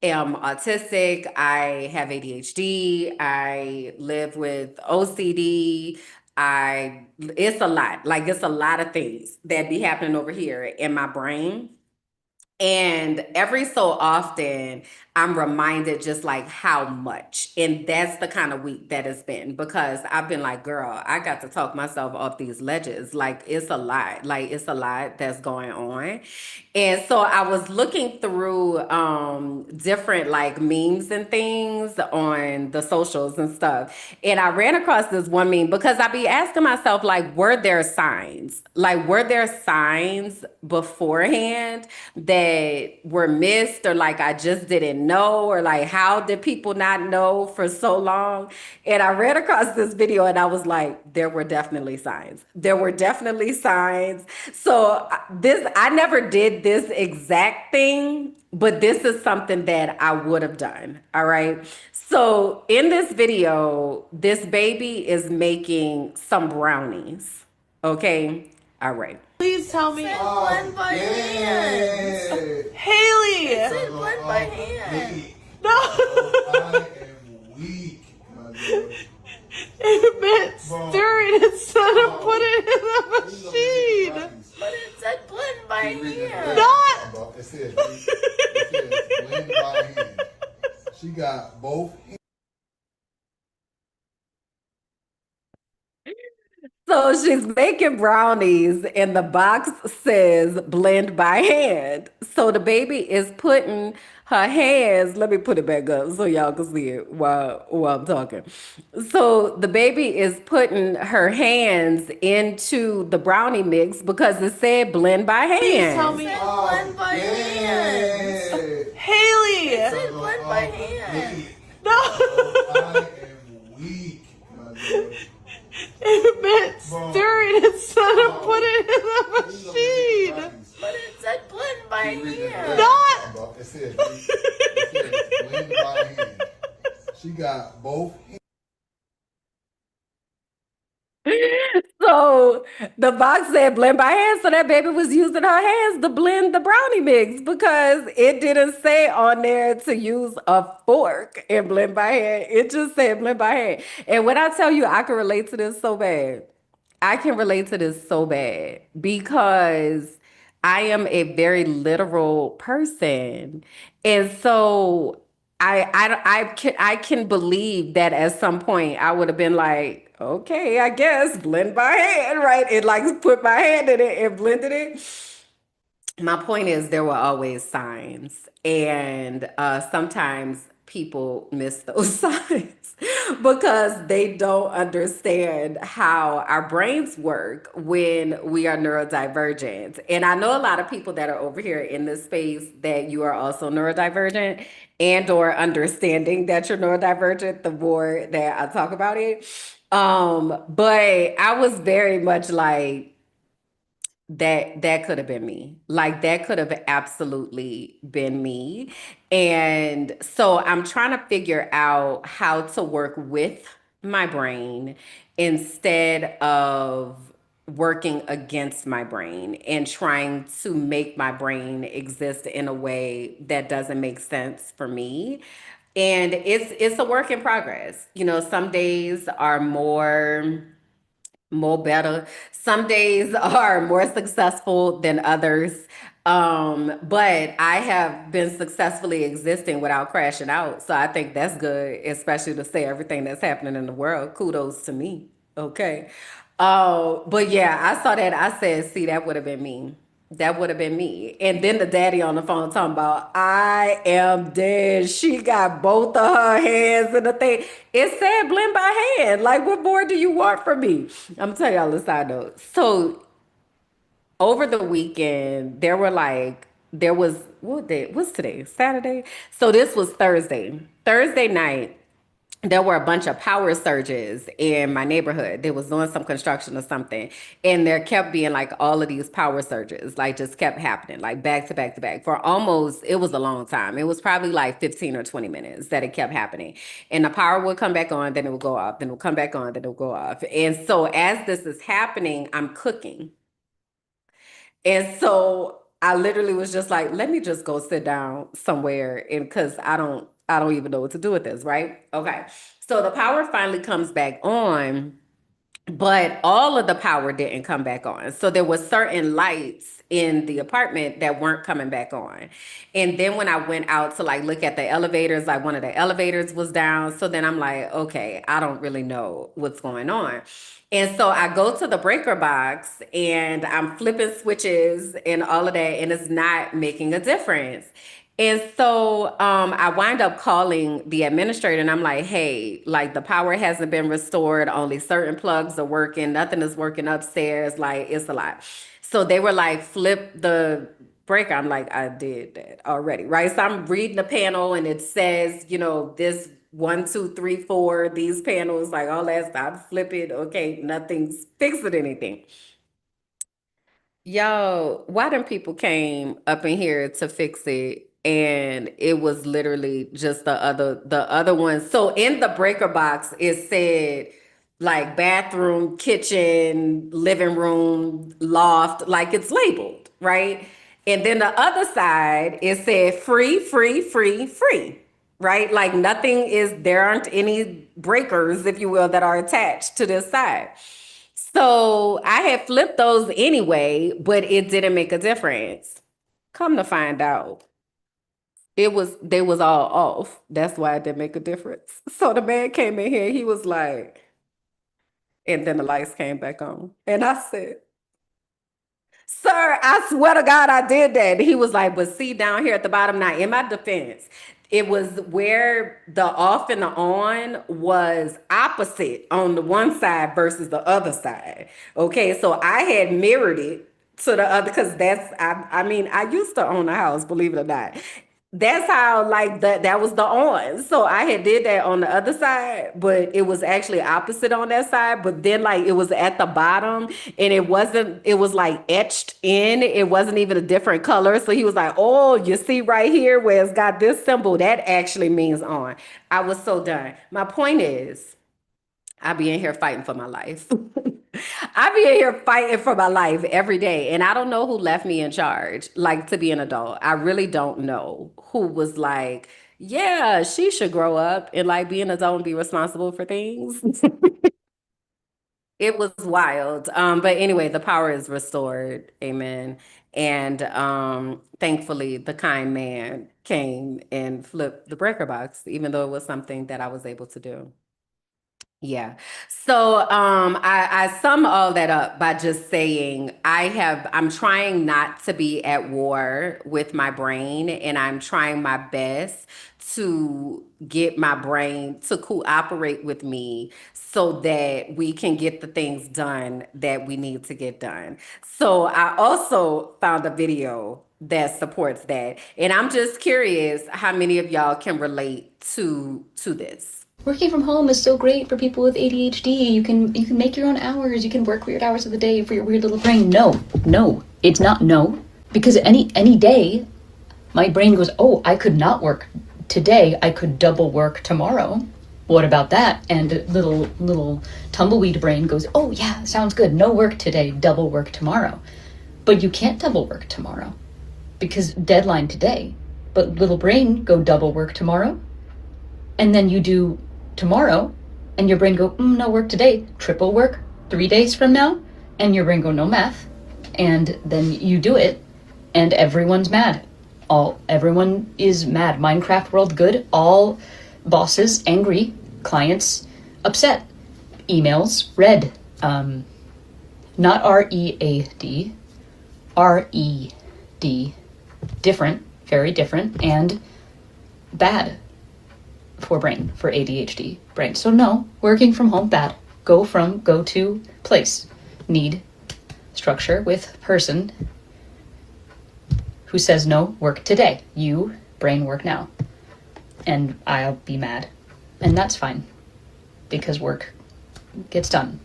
am autistic, I have ADHD, I live with OCD. It's a lot. Like, it's a lot of things that be happening over here in my brain. And every so often, I'm reminded just like how much. And that's the kind of week that it's been, because I've been like, girl, I got to talk myself off these ledges. Like, it's a lot. Like, it's a lot that's going on. And so I was looking through different like memes and things on the socials and stuff. And I ran across this one meme because I be asking myself, like, were there signs? Like, were there signs beforehand that were missed, or like I just didn't know, or like how did people not know for so long? And I ran across this video and I was like, there were definitely signs. There were definitely signs. So I never did this exact thing, but this is something that I would have done. All right. So in this video, this baby is making some brownies. Okay. All right. Please tell me. Blend by hand. Haley! It said blend by hand. No! I am weak. It meant stir it instead of put it in the machine. But it said blend by hand. Not! It says blend by hand. She got both hands. So she's making brownies and the box says blend by hand. So the baby is putting her hands, let me put it back up so y'all can see it while I'm talking. So the baby is putting her hands into the brownie mix because it said blend by hand. Please tell me. Oh, blend by hand. Haley! It said blend by hand. No! I am weak. stir it instead of put it in the machine. But it said blend by hand. Not. It says blend by hand. She got both hands. So the box said blend by hand, so that baby was using her hands to blend the brownie mix because it didn't say on there to use a fork and blend by hand. It just said blend by hand. And when I tell you I can relate to this so bad, I can relate to this so bad because I am a very literal person. And so I can believe that at some point I would have been like, okay, I guess blend by hand, right? And like put my hand in it and blended it. My point is there were always signs, and sometimes people miss those signs because they don't understand how our brains work when we are neurodivergent. And I know a lot of people that are over here in this space that you are also neurodivergent and or understanding that you're neurodivergent the more that I talk about it. But I was very much like, that could have been me. Like that could have absolutely been me. And so I'm trying to figure out how to work with my brain instead of working against my brain and trying to make my brain exist in a way that doesn't make sense for me. And it's a work in progress. You know, some days are more better. Some days are more successful than others. But I have been successfully existing without crashing out. So I think that's good, especially to say everything that's happening in the world. Kudos to me. Okay. But yeah, I saw that. I said, see, that would have been me. That would have been me. And then the daddy on the phone talking about, I am dead. She got both of her hands in the thing. It said blend by hand. Like, what more do you want from me? I'm telling y'all a side note. So over the weekend, there was, what day? What's today? Saturday? So this was Thursday. Thursday night, there were a bunch of power surges in my neighborhood. They was doing some construction or something. And there kept being like all of these power surges, like just kept happening, like back to back to back for almost, it was a long time. It was probably like 15 or 20 minutes that it kept happening. And the power would come back on, then it would go off, then it would come back on, then it would go off. And so as this is happening, I'm cooking. And so I literally was just like, let me just go sit down somewhere and because I don't even know what to do with this, right? Okay. So the power finally comes back on, but all of the power didn't come back on. So there was certain lights in the apartment that weren't coming back on. And then when I went out to like look at the elevators, like one of the elevators was down. So then I'm like, okay, I don't really know what's going on. And so I go to the breaker box and I'm flipping switches and all of that, and it's not making a difference. And so I wind up calling the administrator and I'm like, hey, like the power hasn't been restored. Only certain plugs are working. Nothing is working upstairs. Like it's a lot. So they were like, flip the breaker. I'm like, I did that already. Right. So I'm reading the panel and it says, you know, this 1, 2, 3, 4, these panels, like all that stuff. Flip it. Okay. Nothing's fixing anything. Yo, why them people came up in here to fix it? And it was literally just the other one. So in the breaker box, it said like bathroom, kitchen, living room, loft, like it's labeled, right? And then the other side, it said free, free, free, free, right? Like nothing is, there aren't any breakers, if you will, that are attached to this side. So I had flipped those anyway, but it didn't make a difference. Come to find out, they was all off. That's why it didn't make a difference. So the man came in here, he was like, and then the lights came back on. And I said, sir, I swear to God, I did that. He was like, but see down here at the bottom, now in my defense, it was where the off and the on was opposite on the one side versus the other side. Okay, so I had mirrored it to the other because I mean, I used to own a house, believe it or not. that's how like that was the on. So I had did that on the other side, but it was actually opposite on that side. But then like it was at the bottom and it was like etched in. It wasn't even a different color. So he was like, oh, you see right here where it's got this symbol, that actually means on. I was so done. My point is, I be in here fighting for my life. I be in here fighting for my life every day. And I don't know who left me in charge, like to be an adult. I really don't know who was like, yeah, she should grow up and like be an adult and be responsible for things. It was wild. But anyway, the power is restored. Amen. And thankfully the kind man came and flipped the breaker box, even though it was something that I was able to do. Yeah. So I sum all that up by just saying I'm trying not to be at war with my brain, and I'm trying my best to get my brain to cooperate with me so that we can get the things done that we need to get done. So I also found a video that supports that. And I'm just curious how many of y'all can relate to this. Working from home is so great for people with ADHD. You can make your own hours. You can work weird hours of the day for your weird little brain. No, it's not no. Because any day, my brain goes, oh, I could not work today. I could double work tomorrow. What about that? And little tumbleweed brain goes, oh yeah, sounds good. No work today, double work tomorrow. But you can't double work tomorrow because deadline today. But little brain go double work tomorrow. And then you do tomorrow and your brain go, no work today, triple work 3 days from now, and your brain go, no math, and then you do it and everyone's mad. Everyone is mad. Minecraft world good, all bosses angry, clients upset, emails read, not R-E-A-D, R-E-D, different, very different, and bad for ADHD brain. So no, working from home, bad. Go to place. Need structure with person who says no, work today. You, brain, work now. And I'll be mad. And that's fine because work gets done.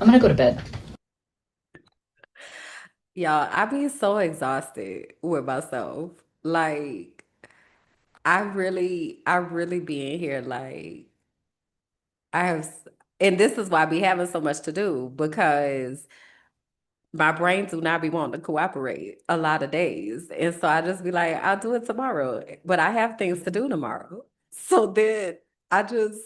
I'm gonna go to bed. Y'all, I be so exhausted with myself. Like, I really be in here like I have, and this is why I be having so much to do because my brain do not be wanting to cooperate a lot of days. And so I just be like, I'll do it tomorrow, but I have things to do tomorrow. So then I just,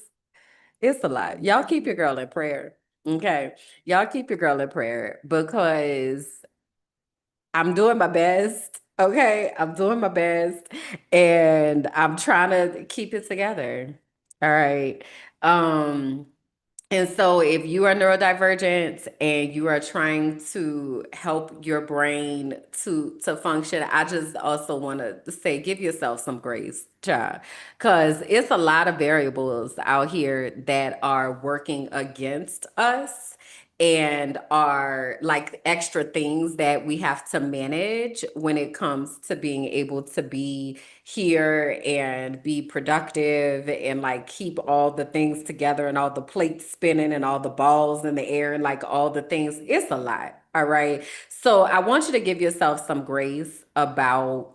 it's a lot. Y'all keep your girl in prayer. Okay. Y'all keep your girl in prayer because I'm doing my best. Okay. I'm doing my best and I'm trying to keep it together. All right. Um, and so if you are neurodivergent and you are trying to help your brain to function, I just also want to say give yourself some grace, child, because it's a lot of variables out here that are working against us and are like extra things that we have to manage when it comes to being able to be here and be productive and like keep all the things together and all the plates spinning and all the balls in the air and like all the things. It's a lot. All right. So I want you to give yourself some grace about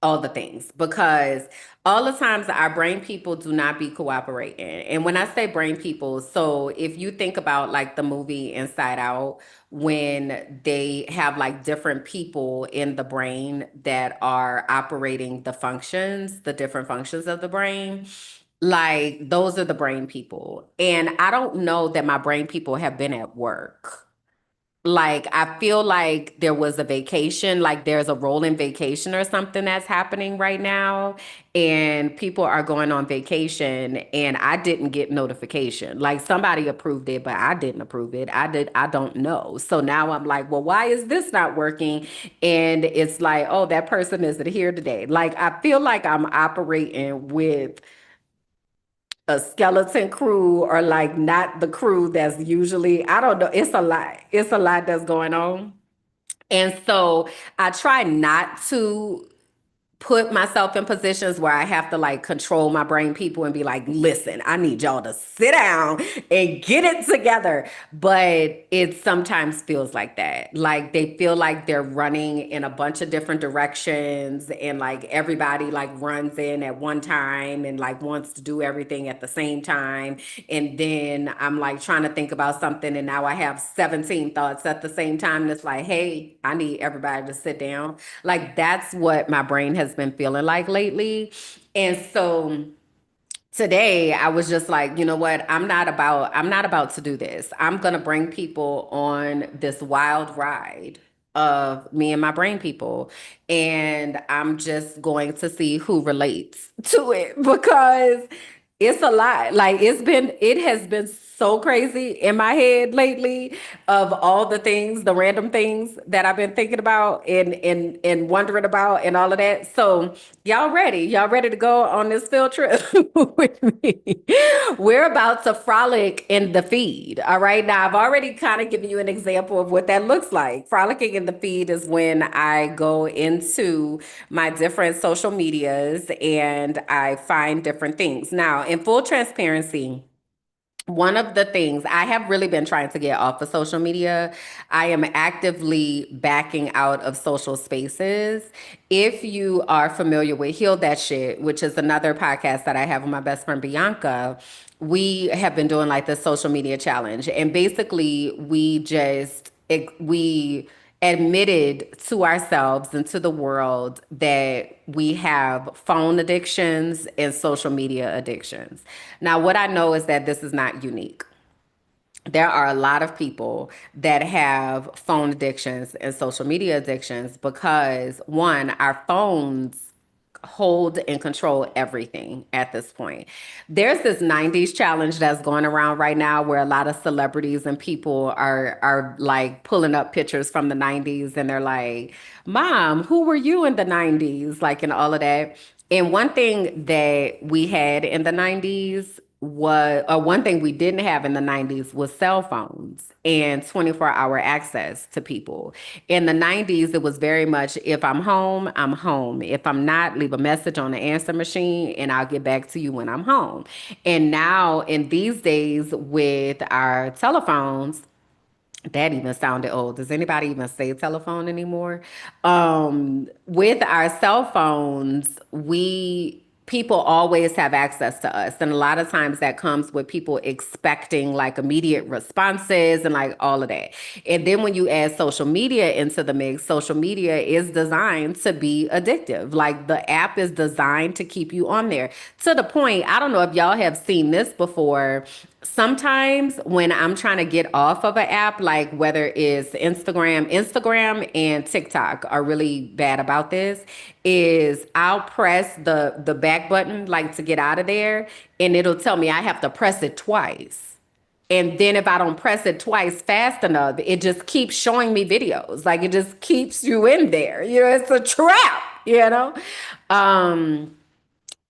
all the things because all the times our brain people do not be cooperating. And when I say brain people, so if you think about like the movie Inside Out, when they have like different people in the brain that are operating the different functions of the brain, like those are the brain people. And I don't know that my brain people have been at work. Like, I feel like there was a vacation, like there's a rolling vacation or something that's happening right now, and people are going on vacation, and I didn't get notification. Like somebody approved it, but I didn't approve it. I don't know. So now I'm like, well, why is this not working? And it's like, oh, that person isn't here today. Like, I feel like I'm operating with a skeleton crew or like not the crew that's usually, I don't know. It's a lot. It's a lot that's going on. And so I try not to put myself in positions where I have to like control my brain people and be like, listen, I need y'all to sit down and get it together. But it sometimes feels like that. Like they feel like they're running in a bunch of different directions and like everybody like runs in at one time and like wants to do everything at the same time. And then I'm like trying to think about something and now I have 17 thoughts at the same time. And it's like, hey, I need everybody to sit down. Like that's what my brain has been feeling like lately. And so today I was just like, you know what? I'm not about to do this. I'm going to bring people on this wild ride of me and my brain people. And I'm just going to see who relates to it because it's a lot. Like it has been so crazy in my head lately of all the things, the random things that I've been thinking about and wondering about and all of that. So y'all ready? Y'all ready to go on this field trip with me? We're about to frolic in the feed. All right. Now I've already kind of given you an example of what that looks like. Frolicking in the feed is when I go into my different social medias and I find different things. Now, in full transparency, one of the things I have really been trying to get off of social media, I am actively backing out of social spaces. If you are familiar with Heal That Shit, which is another podcast that I have with my best friend Bianca, we have been doing like the social media challenge. And basically, we admitted to ourselves and to the world that we have phone addictions and social media addictions. Now, what I know is that this is not unique. There are a lot of people that have phone addictions and social media addictions because, one, our phones hold and control everything at this point. There's this 90s challenge that's going around right now where a lot of celebrities and people are like pulling up pictures from the 90s and they're like, "Mom, who were you in the 90s?" Like and all of that. And one thing that we had in the 90s one thing we didn't have in the 90s was cell phones and 24-hour access to people. In the 90s, it was very much if I'm home, I'm home. If I'm not, leave a message on the answer machine and I'll get back to you when I'm home. And now in these days with our telephones, that even sounded old. Does anybody even say telephone anymore? With our cell phones, people always have access to us. And a lot of times that comes with people expecting like immediate responses and like all of that. And then when you add social media into the mix, social media is designed to be addictive. Like the app is designed to keep you on there to the point, I don't know if y'all have seen this before. Sometimes when I'm trying to get off of an app, like whether it's Instagram and TikTok are really bad about this, is I'll press the back button like to get out of there and it'll tell me I have to press it twice. And then if I don't press it twice fast enough, it just keeps showing me videos. Like it just keeps you in there. You know, it's a trap, you know?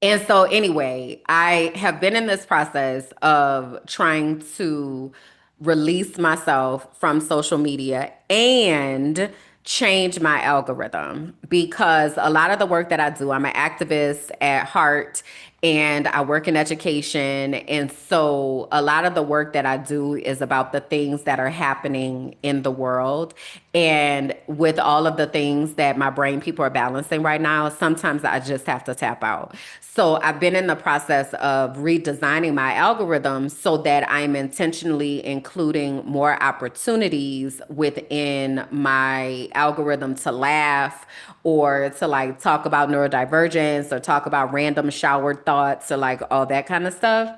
And so, anyway, I have been in this process of trying to release myself from social media and change my algorithm because a lot of the work that I do, I'm an activist at heart and I work in education. And so a lot of the work that I do is about the things that are happening in the world. And with all of the things that my brain people are balancing right now, sometimes I just have to tap out. So I've been in the process of redesigning my algorithm so that I'm intentionally including more opportunities within my algorithm to laugh or to like talk about neurodivergence or talk about random showered thoughts or like all that kind of stuff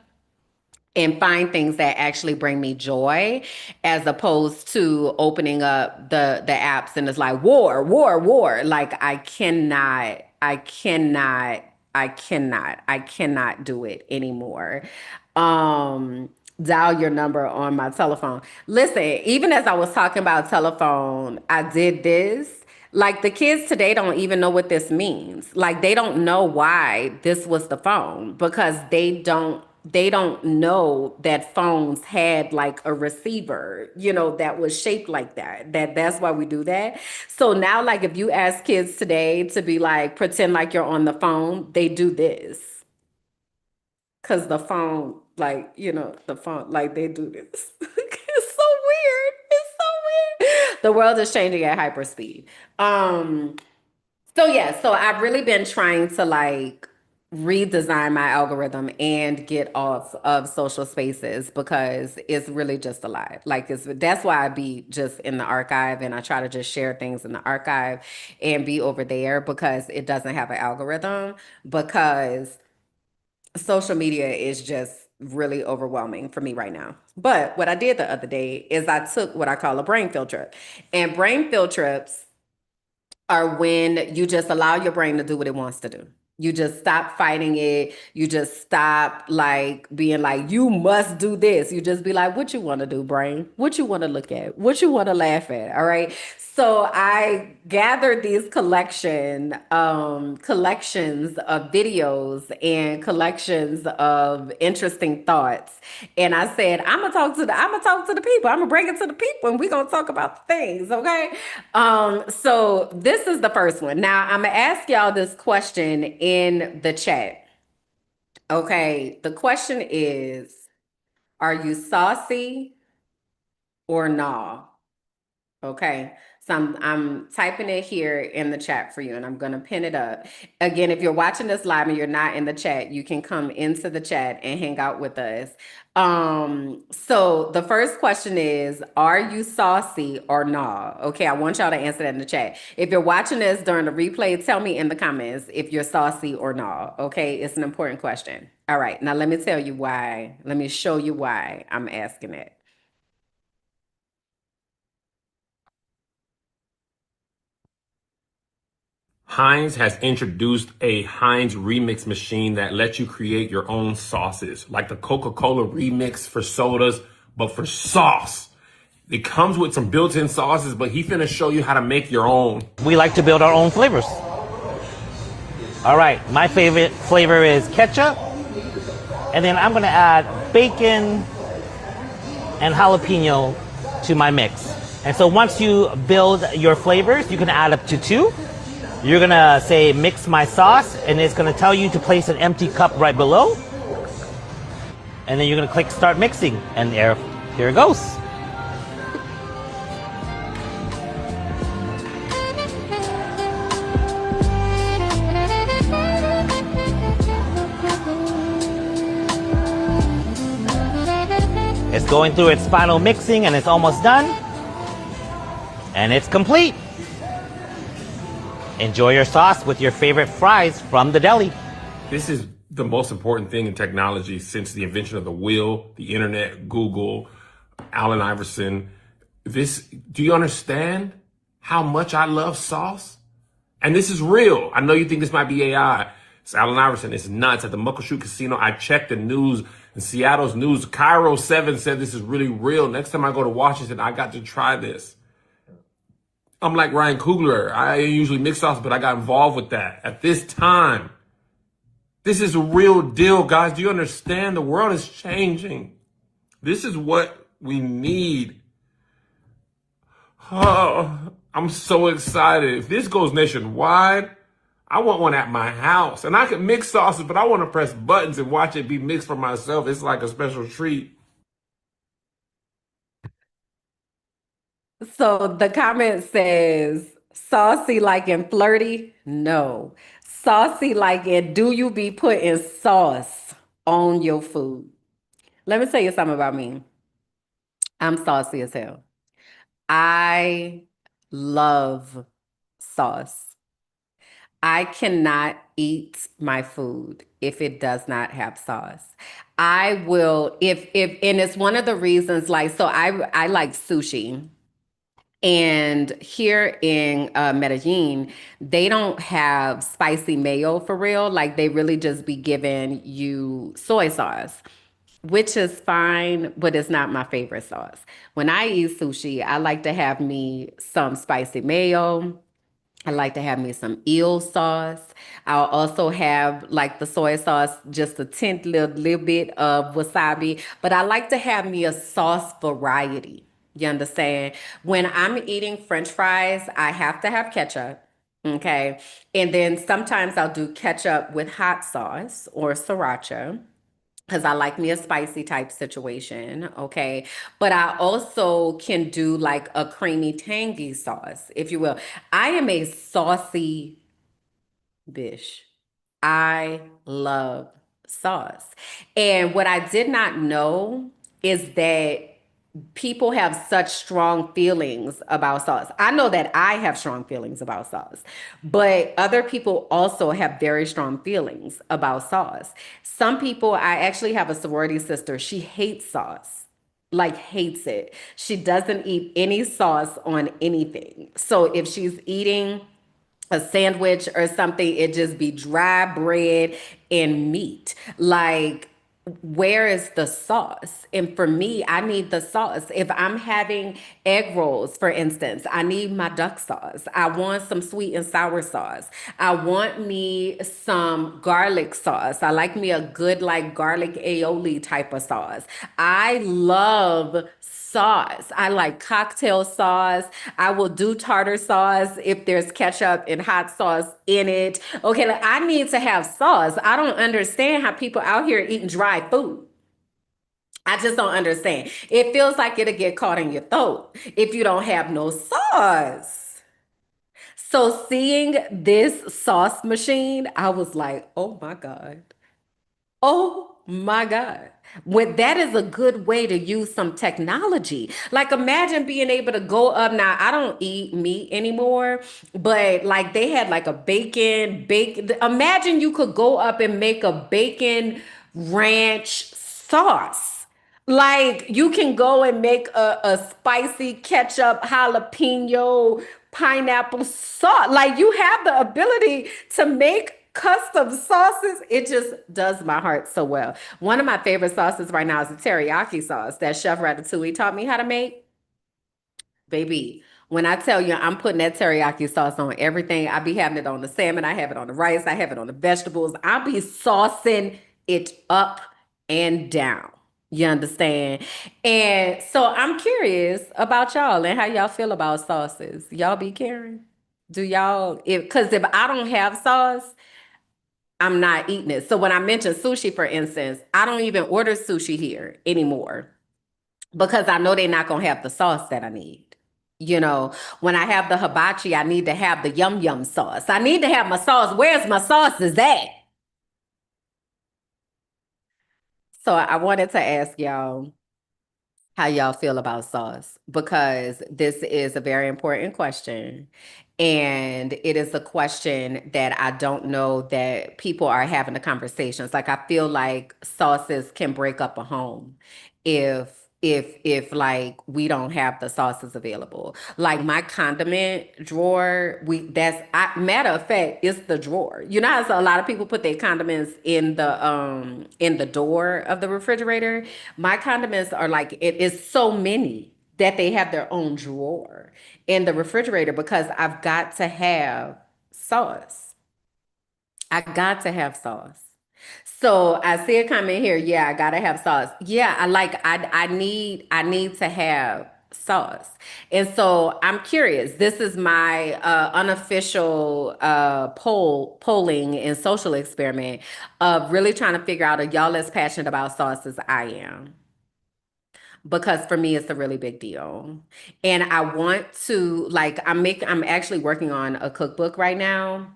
and find things that actually bring me joy as opposed to opening up the apps and it's like war, war, war. Like I cannot do it anymore. Dial your number on my telephone. Listen, even as I was talking about telephone, I did this. Like the kids today don't even know what this means. Like they don't know why this was the phone because they don't they don't know that phones had like a receiver, that was shaped like that. That's why we do that. So now, like, if you ask kids today to be like, pretend like you're on the phone, they do this. Cause the phone, like, the phone, like they do this. It's so weird. It's so weird. The world is changing at hyperspeed. So I've really been trying to like redesign my algorithm and get off of social spaces because it's really just a lot. Like that's why I be just in the archive, and I try to just share things in the archive and be over there because it doesn't have an algorithm, because social media is just really overwhelming for me right now. But what I did the other day is I took what I call a brain field trip. And brain field trips are when you just allow your brain to do what it wants to do. You just stop fighting it. You just stop like being like, you must do this. You just be like, what you want to do, brain? What you want to look at? What you want to laugh at? All right. So I gathered these collections of videos and collections of interesting thoughts. And I said, I'm gonna talk to the people. I'm gonna bring it to the people, and we're gonna talk about the things, okay? So this is the first one. Now I'm gonna ask y'all this question in the chat. Okay, the question is, are you saucy or nah? Okay, so I'm typing it here in the chat for you, and I'm gonna pin it up. Again, if you're watching this live and you're not in the chat, you can come into the chat and hang out with us. So the first question is, are you saucy or nah? Okay, I want y'all to answer that in the chat. If you're watching this during the replay, tell me in the comments if you're saucy or nah. Okay, it's an important question. All right, now let me tell you why. Let me show you why I'm asking it. Heinz has introduced a Heinz remix machine that lets you create your own sauces, like the Coca-Cola remix for sodas, but for sauce. It comes with some built-in sauces, but he finna show you how to make your own. We like to build our own flavors. All right, my favorite flavor is ketchup, and then I'm gonna add bacon and jalapeno to my mix. And so once you build your flavors, you can add up to 2. You're gonna say mix my sauce, and it's gonna tell you to place an empty cup right below. And then you're gonna click start mixing, and here it goes. It's going through its final mixing, and it's almost done. And it's complete. Enjoy your sauce with your favorite fries from the deli. This is the most important thing in technology since the invention of the wheel, the internet, Google, Allen Iverson. Do you understand how much I love sauce? And this is real. I know you think this might be AI. It's Allen Iverson. It's nuts. At the Muckleshoot Casino, I checked the news, in Seattle's news. Cairo 7 said this is really real. Next time I go to Washington, I got to try this. I'm like Ryan Coogler. I usually mix sauce, but I got involved with that at this time. This is a real deal, guys. Do you understand? The world is changing. This is what we need. Oh, I'm so excited. If this goes nationwide, I want one at my house. And I can mix sauces, but I want to press buttons and watch it be mixed for myself. It's like a special treat. So the comment says, saucy like in flirty? No. Saucy like in, do you be putting sauce on your food? Let me tell you something about me. I'm saucy as hell. I love sauce. I cannot eat my food if it does not have sauce. I will, and it's one of the reasons, like, so I like sushi. And here in Medellin, they don't have spicy mayo for real. Like they really just be giving you soy sauce, which is fine, but it's not my favorite sauce. When I eat sushi, I like to have me some spicy mayo. I like to have me some eel sauce. I'll also have like the soy sauce, just a tint little bit of wasabi. But I like to have me a sauce variety. You understand? When I'm eating French fries, I have to have ketchup. Okay. And then sometimes I'll do ketchup with hot sauce or sriracha because I like me a spicy type situation, okay? But I also can do like a creamy, tangy sauce, if you will. I am a saucy bitch. I love sauce. And what I did not know is that people have such strong feelings about sauce. I know that I have strong feelings about sauce, but other people also have very strong feelings about sauce. Some people, I actually have a sorority sister, she hates sauce. Like hates it. She doesn't eat any sauce on anything. So if she's eating a sandwich or something, it just be dry bread and meat. Like, where is the sauce? And for me, I need the sauce. If I'm having egg rolls, for instance, I need my duck sauce. I want some sweet and sour sauce. I want me some garlic sauce. I like me a good, like, garlic aioli type of sauce. I love sauce. I like cocktail sauce. I will do tartar sauce if there's ketchup and hot sauce in it. Okay, like I need to have sauce. I don't understand how people out here eating dry food. I just don't understand. It feels like it'll get caught in your throat if you don't have no sauce. So seeing this sauce machine, I was like, oh my God. Oh my God. When that is a good way to use some technology. Like imagine being able to go up. Now, I don't eat meat anymore, but like they had like a bacon. Imagine you could go up and make a bacon ranch sauce. Like you can go and make a spicy ketchup, jalapeno, pineapple sauce. Like you have the ability to make custom sauces. It just does my heart so well. One of my favorite sauces right now is the teriyaki sauce that Chef Ratatouille taught me how to make. Baby, when I tell you I'm putting that teriyaki sauce on everything, I be having it on the salmon, I have it on the rice, I have it on the vegetables. I be saucing it up and down. You understand? And so I'm curious about y'all and how y'all feel about sauces. Y'all be caring? Do y'all, because if I don't have sauce, I'm not eating it. So when I mention sushi, for instance, I don't even order sushi here anymore because I know they're not going to have the sauce that I need. You know, when I have the hibachi, I need to have the yum yum sauce. I need to have my sauce. Where's my sauce is at? So I wanted to ask y'all how y'all feel about sauce because this is a very important question. And it is a question that I don't know that people are having the conversations. Like I feel like sauces can break up a home if like we don't have the sauces available. Like my condiment drawer, matter of fact, it's the drawer. You know how so a lot of people put their condiments in the door of the refrigerator. My condiments are like it is so many that they have their own drawer in the refrigerator because I've got to have sauce. I got to have sauce. So I see a comment here. Yeah, I gotta have sauce. Yeah, I need to have sauce. And so I'm curious. This is my unofficial polling and social experiment of really trying to figure out are y'all as passionate about sauce as I am. Because for me, it's a really big deal. And I want to I'm actually working on a cookbook right now.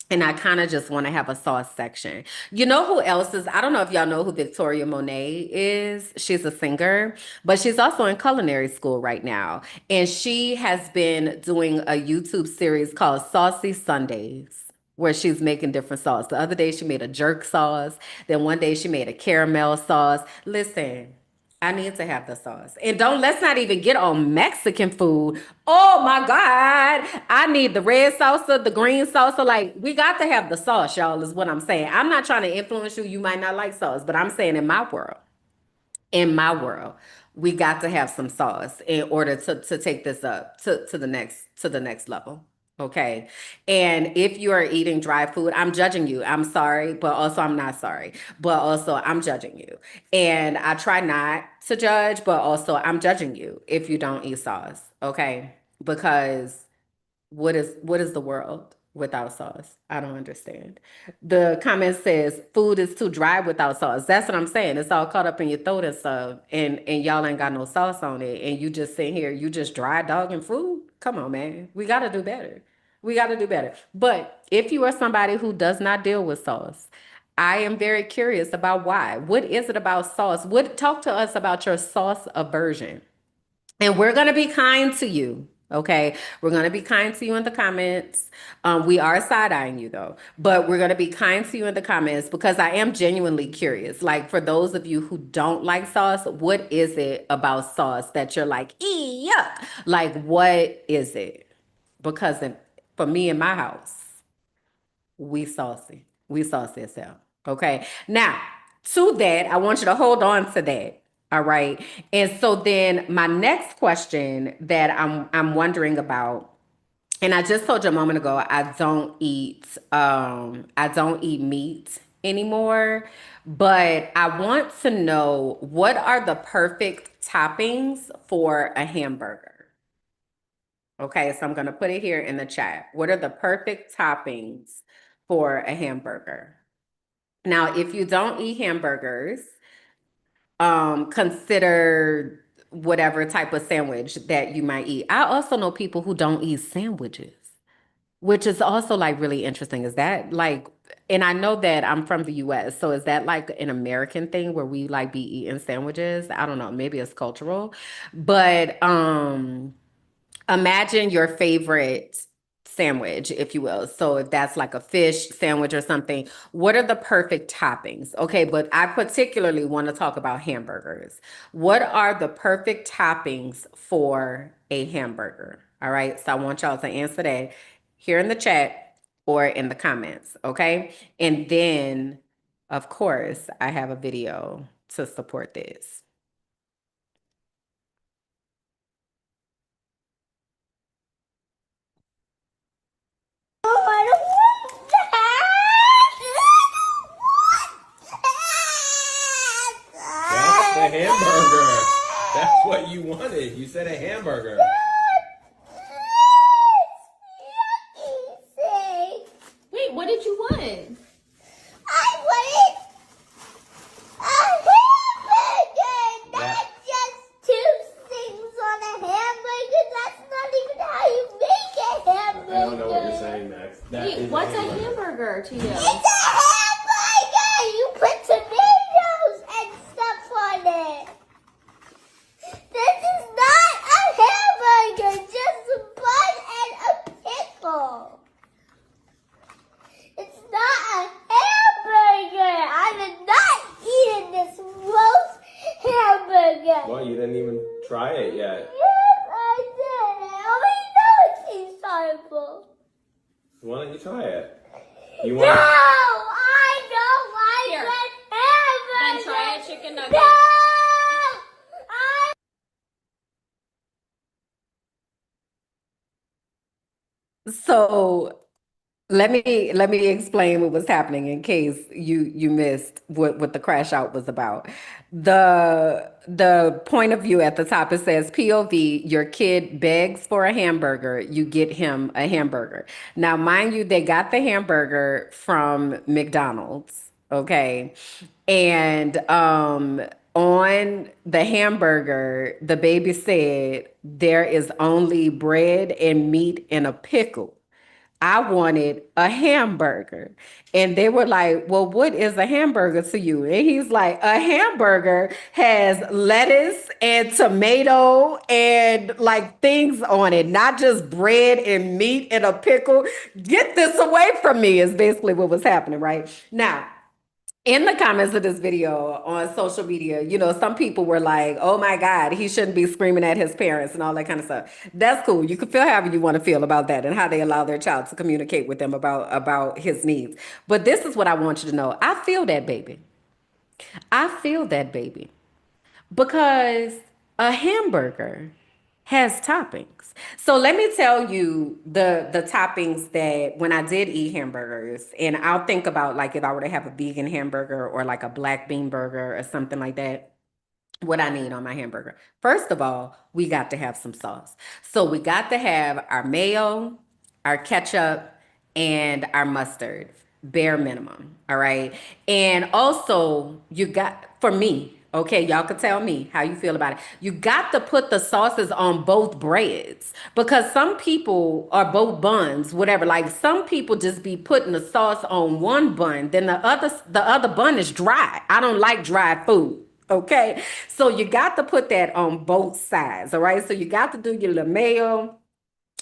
And I kind of just want to have a sauce section. You know who else is? I don't know if y'all know who Victoria Monet is. She's a singer, but she's also in culinary school right now. And she has been doing a YouTube series called Saucy Sundays, where she's making different sauce. The other day she made a jerk sauce. Then one day she made a caramel sauce. Listen, I need to have the sauce. And let's not even get on Mexican food. Oh my God. I need the red salsa, the green salsa. Like, we got to have the sauce, y'all, is what I'm saying. I'm not trying to influence you. You might not like sauce, but I'm saying in my world, we got to have some sauce in order to take this up to the next level. Okay. And if you are eating dry food, I'm judging you. I'm sorry, but also I'm not sorry. But also I'm judging you. And I try not to judge, but also I'm judging you if you don't eat sauce. Okay. Because what is the world without sauce? I don't understand. The comment says food is too dry without sauce. That's what I'm saying. It's all caught up in your throat and stuff, and y'all ain't got no sauce on it, and you just sitting here, you just dry dogging food. Come on, man. We got to do better. We got to do better. But if you are somebody who does not deal with sauce, I am very curious about why. What is it about sauce? Talk to us about your sauce aversion. And we're going to be kind to you. Okay. We're going to be kind to you in the comments. We are side eyeing you though, but we're going to be kind to you in the comments because I am genuinely curious. Like for those of you who don't like sauce, what is it about sauce that you're like, yuck? Like, what is it? Because for me in my house, we saucy. We saucy as hell. Okay. Now, to that, I want you to hold on to that. All right. And so then my next question that I'm wondering about, and I just told you a moment ago, I don't eat meat anymore, but I want to know what are the perfect toppings for a hamburger? Okay, so I'm going to put it here in the chat. What are the perfect toppings for a hamburger? Now, if you don't eat hamburgers, consider whatever type of sandwich that you might eat. I also know people who don't eat sandwiches, which is also like really interesting. Is that like, and I know that I'm from the US, so is that like an American thing where we like be eating sandwiches? I don't know, maybe it's cultural, but imagine your favorite sandwich, if you will. So if that's like a fish sandwich or something, what are the perfect toppings? Okay, but I particularly want to talk about hamburgers. What are the perfect toppings for a hamburger? All right, so I want y'all to answer that here in the chat or in the comments, okay? And then, of course, I have a video to support this. That's the hamburger. That's what you wanted. You said a hamburger. Wait, what did you want? I wanted a hamburger, not just two things on a hamburger. That's not even how you make a hamburger. I don't know what you're saying, Max. Wait, what's a hamburger to you? It's a hamburger! You put tomatoes and stuff on it. This is not a hamburger, just a bun and a pickle. It's not a hamburger. I'm not eating this roast hamburger. Well, you didn't even try it yet. Yes, I did. I know it tastes horrible. So why don't you try it? You No, want? I don't like Here. the hamburger. Then try a chicken nugget. No, So let me explain what was happening in case you missed what the crash out was about. The point of view at the top, it says POV, your kid begs for a hamburger, you get him a hamburger. Now, mind you, they got the hamburger from McDonald's, okay? And on the hamburger, the baby said there is only bread and meat and a pickle. I wanted a hamburger. And they were like, well, what is a hamburger to you? And he's like, a hamburger has lettuce and tomato and like things on it, not just bread and meat and a pickle. Get this away from me is basically what was happening, right? Now, in the comments of this video on social media, some people were like, oh my God, he shouldn't be screaming at his parents and all that kind of stuff. That's cool. You can feel however you want to feel about that and how they allow their child to communicate with them about his needs. But this is what I want you to know. I feel that baby. I feel that baby. Because a hamburger has toppings. So let me tell you the toppings that when I did eat hamburgers, and I'll think about like if I were to have a vegan hamburger or like a black bean burger or something like that, what I need on my hamburger. First of all, we got to have some sauce. So we got to have our mayo, our ketchup, and our mustard, bare minimum. All right. And also, you got, for me, okay, y'all can tell me how you feel about it. You got to put the sauces on both breads because some people are both buns, whatever. Like some people just be putting the sauce on one bun, then the other bun is dry. I don't like dry food. Okay, so you got to put that on both sides. All right, so you got to do your little mayo,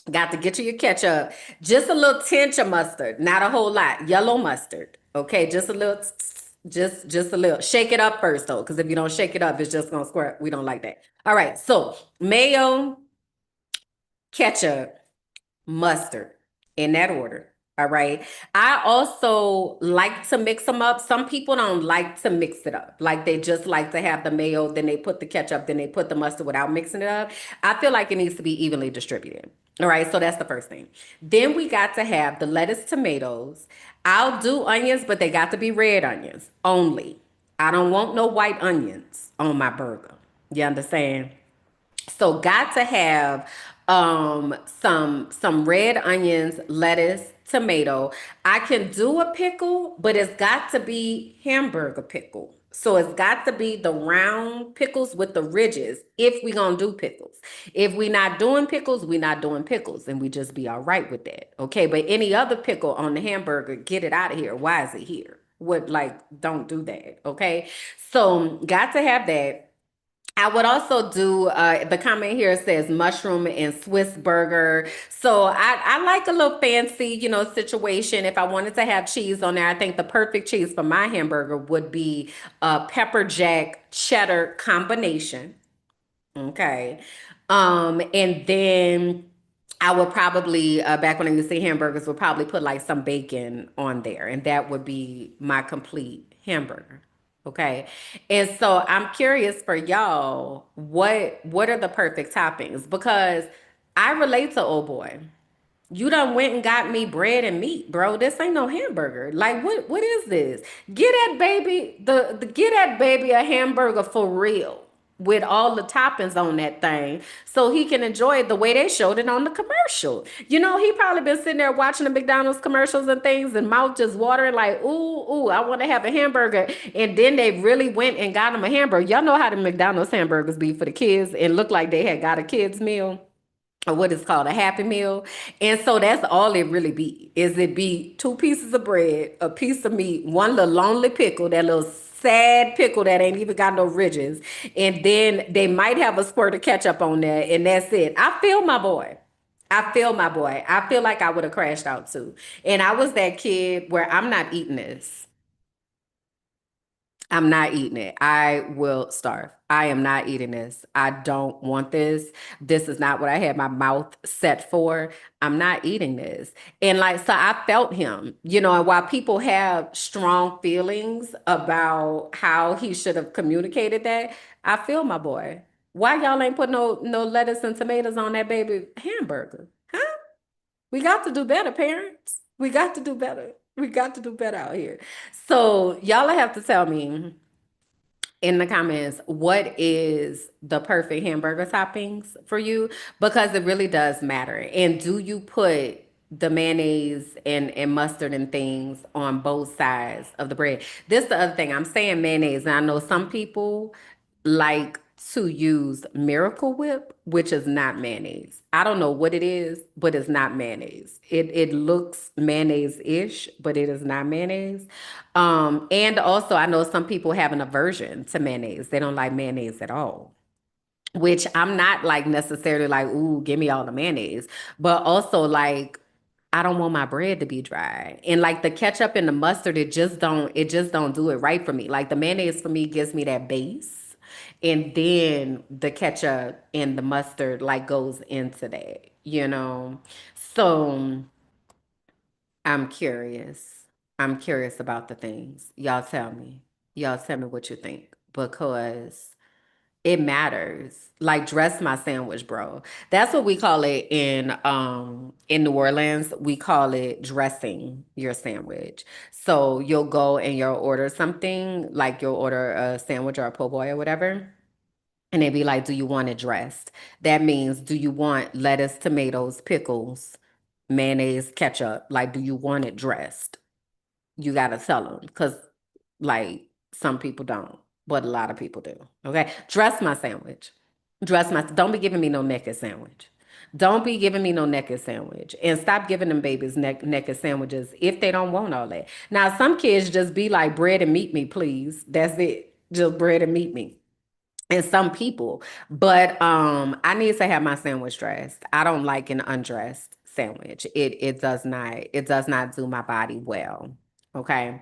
got to get you your ketchup, just a little tinge of mustard, not a whole lot, yellow mustard. Okay, just a little, just a little. Shake it up first though, because if you don't shake it up, it's just gonna squirt. We don't like that. All right, so mayo, ketchup, mustard in that order. All right. I also like to mix them up. Some people don't like to mix it up. Like they just like to have the mayo, then they put the ketchup, then they put the mustard without mixing it up. I feel like it needs to be evenly distributed. All right. So that's the first thing. Then we got to have the lettuce, tomatoes. I'll do onions, but they got to be red onions only. I don't want no white onions on my burger. You understand? So got to have some red onions, lettuce, tomato. I can do a pickle, but it's got to be hamburger pickle. So it's got to be the round pickles with the ridges if we gonna do pickles. If we not doing pickles, we not doing pickles, and we just be all right with that. Okay, but any other pickle on the hamburger, get it out of here. Why is it here? What, like, don't do that. Okay, so got to have that. I would also do, the comment here says mushroom and Swiss burger. So I like a little fancy, situation. If I wanted to have cheese on there, I think the perfect cheese for my hamburger would be a pepper jack cheddar combination. Okay. And then I would probably, back when I used to see hamburgers, would probably put like some bacon on there, and that would be my complete hamburger. Okay. And so I'm curious for y'all, what are the perfect toppings? Because I relate to old boy. You done went and got me bread and meat, bro. This ain't no hamburger. Like what is this? Get that baby get that baby a hamburger for real with all the toppings on that thing so he can enjoy it the way they showed it on the commercial. He probably been sitting there watching the McDonald's commercials and things and mouth just watering like, ooh, I want to have a hamburger. And then they really went and got him a hamburger. Y'all know how the McDonald's hamburgers be for the kids and look like they had got a kid's meal or what is called a happy meal. And so that's all it really be, is it be two pieces of bread, a piece of meat, one little lonely pickle, that little sad pickle that ain't even got no ridges. And then they might have a squirt of ketchup on there, and that's it. I feel my boy. I feel my boy. I feel like I would have crashed out too. And I was that kid where I'm not eating this. I'm not eating it. I will starve. I am not eating this. I don't want this. This is not what I had my mouth set for. I'm not eating this. And like, so I felt him, and while people have strong feelings about how he should have communicated that, I feel my boy. Why y'all ain't put no lettuce and tomatoes on that baby hamburger? Huh? We got to do better, parents. We got to do better. We got to do better out here. So y'all have to tell me in the comments what is the perfect hamburger toppings for you, because it really does matter. And do you put the mayonnaise and mustard and things on both sides of the bread? This is the other thing. I'm saying mayonnaise, and I know some people like to use Miracle Whip, which is not mayonnaise. I don't know what it is, but it's not mayonnaise. It looks mayonnaise-ish, but it is not mayonnaise. And also I know some people have an aversion to mayonnaise. They don't like mayonnaise at all, which I'm not like necessarily like, ooh, give me all the mayonnaise, but also like I don't want my bread to be dry. And like the ketchup and the mustard, it just don't do it right for me. Like the mayonnaise for me gives me that base. And then the ketchup and the mustard like goes into that. So I'm curious. I'm curious about the things. Y'all tell me. Y'all tell me what you think. Because It matters. Like dress my sandwich, bro. That's what we call it in New Orleans. We call it dressing your sandwich. So you'll go and you'll order something, like you'll order a sandwich or a po' boy or whatever. And they'd be like, do you want it dressed? That means, do you want lettuce, tomatoes, pickles, mayonnaise, ketchup? Like, do you want it dressed? You got to tell them because, like, some people don't, but a lot of people do. Okay. Dress my sandwich. Don't be giving me no naked sandwich. Don't be giving me no naked sandwich. And stop giving them babies naked sandwiches if they don't want all that. Now, some kids just be like, bread and meat me, please. That's it. Just bread and meat me. And some people, but I need to have my sandwich dressed. I don't like an undressed sandwich. It does not do my body well. Okay.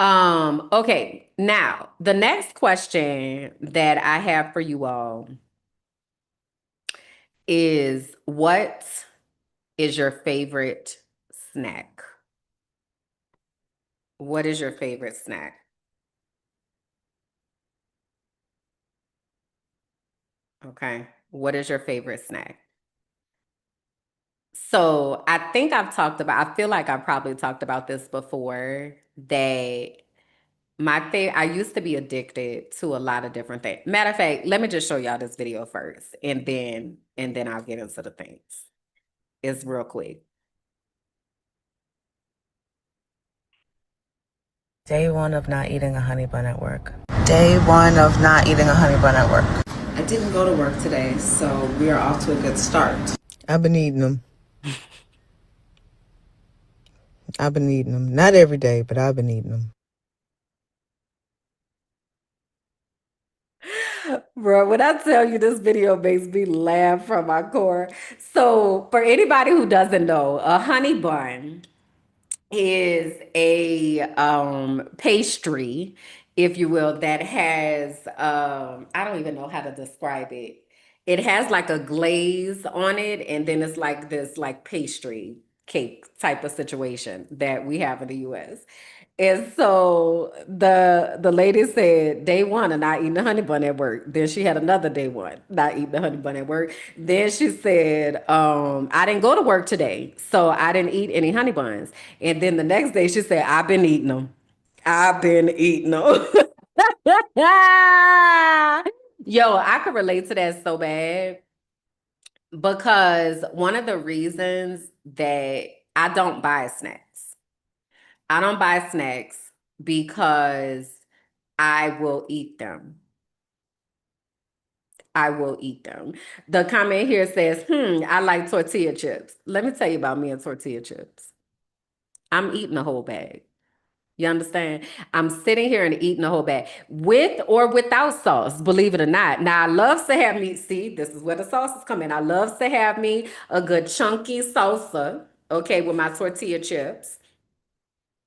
Okay. Now, the next question that I have for you all is, what is your favorite snack? What is your favorite snack? Okay. What is your favorite snack? So I think I feel like I've probably talked about this before, that I used to be addicted to a lot of different things. Matter of fact, let me just show y'all this video first, and then I'll get into the things. It's real quick. Day one of not eating a honey bun at work. Day one of not eating a honey bun at work. I didn't go to work today, so we are off to a good start. I've been eating them. I've been eating them. Not every day, but I've been eating them. Bro, when I tell you, this video makes me laugh from my core. So for anybody who doesn't know, a honey bun is a pastry, if you will, that has I don't even know how to describe it. It has like a glaze on it, and then it's like this like pastry cake type of situation that we have in the US. And so the lady said day one of not eating the honey bun at work. Then she had another day one, not eating the honey bun at work. Then she said, I didn't go to work today, so I didn't eat any honey buns. And then the next day she said, I've been eating them. I've been eating them. Yo, I could relate to that so bad, because one of the reasons that I don't buy snacks because I will eat them. I will eat them. The comment here says, I like tortilla chips. Let me tell you about me and tortilla chips. I'm eating a whole bag. You understand? I'm sitting here and eating a whole bag with or without sauce, believe it or not. Now, I love to have me, see, this is where the sauce is coming. I love to have me a good chunky salsa, okay, with my tortilla chips.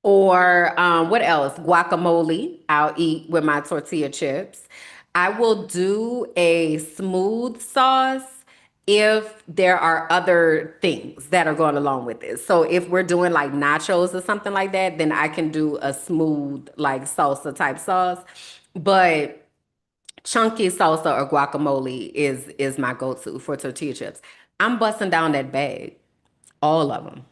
Or what else? Guacamole, I'll eat with my tortilla chips. I will do a smooth sauce if there are other things that are going along with it. So if we're doing like nachos or something like that, then I can do a smooth like salsa type sauce. But chunky salsa or guacamole is my go-to for tortilla chips. I'm busting down that bag, all of them.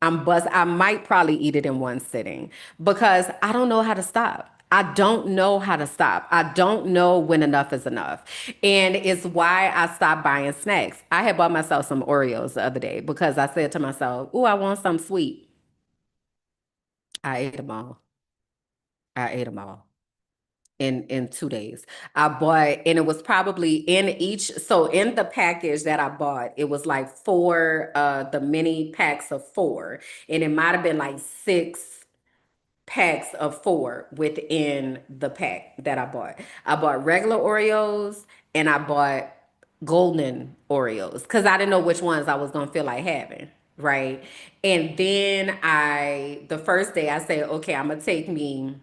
I might probably eat it in one sitting because I don't know how to stop. I don't know how to stop. I don't know when enough is enough. And it's why I stopped buying snacks. I had bought myself some Oreos the other day because I said to myself, "Ooh, I want some sweet." I ate them all. I ate them all in 2 days. I bought, and it was probably in each, so in the package that I bought, it was like four, the mini packs of four, and it might have been like 6 packs of 4 within the pack that I bought. I bought regular Oreos and I bought golden Oreos because I didn't know which ones I was gonna feel like having. Right. And then the first day I said, okay, I'm gonna take me,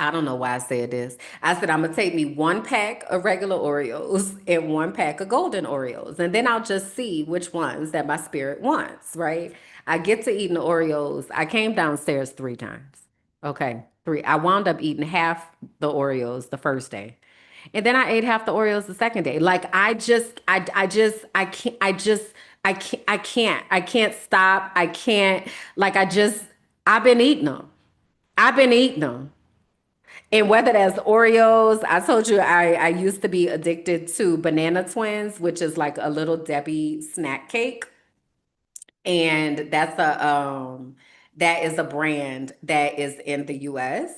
I don't know why I said this. I said, I'm going to take me 1 pack of regular Oreos and 1 pack of golden Oreos. And then I'll just see which ones that my spirit wants, right? I get to eating the Oreos. I came downstairs 3 times. Okay, 3. I wound up eating half the Oreos the first day. And then I ate half the Oreos the second day. Like I can't stop. I can't, like, I've been eating them. I've been eating them. And whether that's Oreos, I told you I used to be addicted to Banana Twins, which is like a little Debbie snack cake. And that is a brand that is in the US.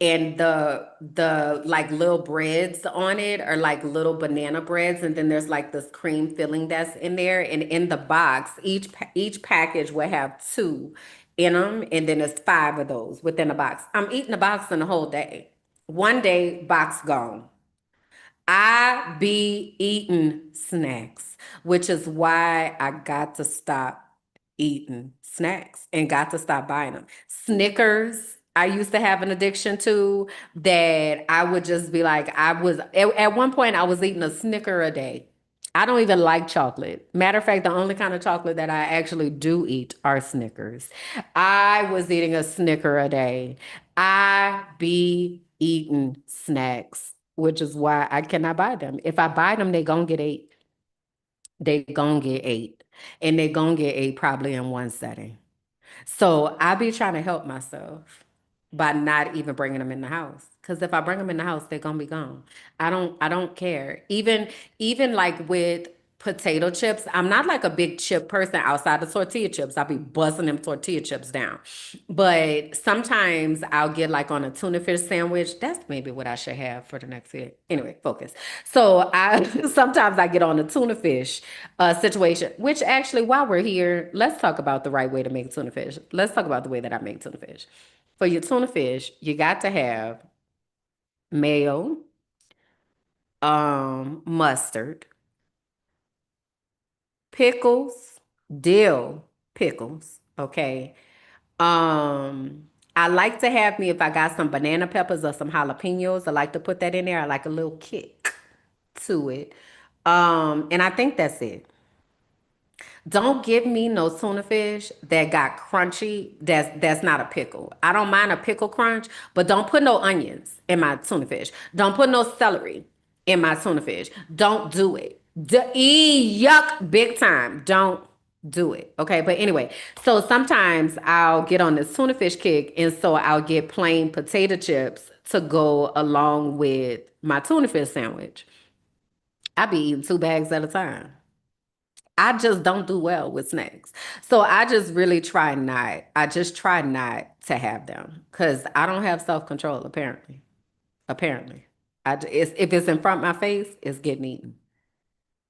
And the like little breads on it are like little banana breads, and then there's like this cream filling that's in there. And in the box, each package will have two in them, and then there's five of those within a box. I'm eating the box in the whole day. One day, box gone. I be eating snacks, which is why I got to stop eating snacks and got to stop buying them. Snickers, I used to have an addiction to, that I would just be like, at one point, I was eating a Snicker a day. I don't even like chocolate. Matter of fact, the only kind of chocolate that I actually do eat are Snickers. I was eating a Snicker a day. I be eating snacks, which is why I cannot buy them. If I buy them, they gonna get eight. They gonna get eight. And they gonna get eight probably in one setting. So I be trying to help myself by not even bringing them in the house. Because if I bring them in the house, they're gonna be gone. I don't care. Even like with potato chips, I'm not like a big chip person outside of tortilla chips. I'll be buzzing them tortilla chips down. But sometimes I'll get like on a tuna fish sandwich. That's maybe what I should have for the next year. Anyway, focus. So I sometimes I get on a tuna fish situation, which actually, while we're here, let's talk about the right way to make tuna fish. Let's talk about the way that I make tuna fish. For your tuna fish, you got to have mayo, mustard, pickles, dill pickles, okay? I like to have me, if I got some banana peppers or some jalapenos, I like to put that in there. I like a little kick to it. And I think that's it. Don't give me no tuna fish that got crunchy. That's not a pickle. I don't mind a pickle crunch, but don't put no onions in my tuna fish. Don't put no celery in my tuna fish. Don't do it. Yuck, big time. Don't do it. Okay. But anyway, so sometimes I'll get on this tuna fish kick, and so I'll get plain potato chips to go along with my tuna fish sandwich. I be eating 2 bags at a time. I just don't do well with snacks. So I just really try not. I just try not to have them because I don't have self-control, apparently. Apparently. If it's in front of my face, it's getting eaten.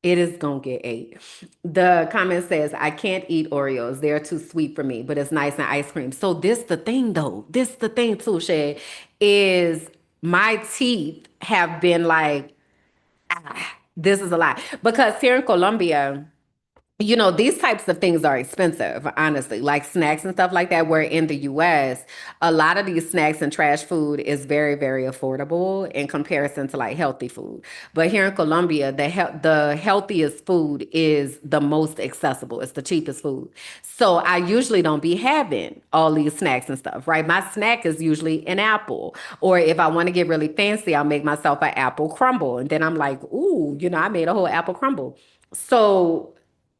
It is gonna get ate. The comment says, I can't eat Oreos. They're too sweet for me, but it's nice in ice cream. So this the thing though. This the thing too, Shay, is my teeth have been like, this is a lie. Because here in Colombia, you know, these types of things are expensive, honestly, like snacks and stuff like that. Where in the US, a lot of these snacks and trash food is very, very affordable in comparison to like healthy food. But here in Colombia, the healthiest food is the most accessible. It's the cheapest food. So I usually don't be having all these snacks and stuff, right? My snack is usually an apple. Or if I want to get really fancy, I'll make myself an apple crumble. And then I'm like, ooh, you know, I made a whole apple crumble. So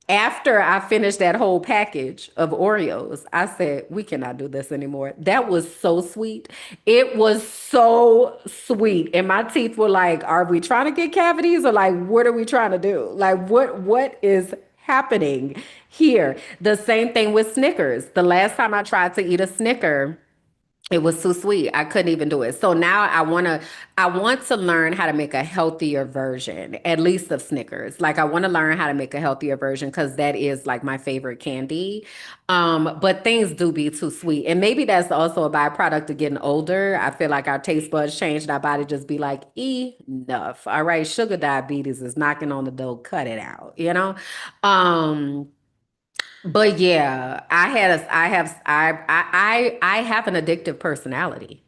after I finished that whole package of Oreos, I said, we cannot do this anymore. That was so sweet. It was so sweet. And my teeth were like, are we trying to get cavities, or like, what are we trying to do? Like, what is happening here? The same thing with Snickers. The last time I tried to eat a Snicker, it was too sweet. I couldn't even do it. So now I want to learn how to make a healthier version, at least of Snickers. Like I want to learn how to make a healthier version because that is like my favorite candy. But things do be too sweet. And maybe that's also a byproduct of getting older. I feel like our taste buds change and our body just be like, enough. All right, sugar diabetes is knocking on the door. Cut it out, you know? But yeah, I have an addictive personality.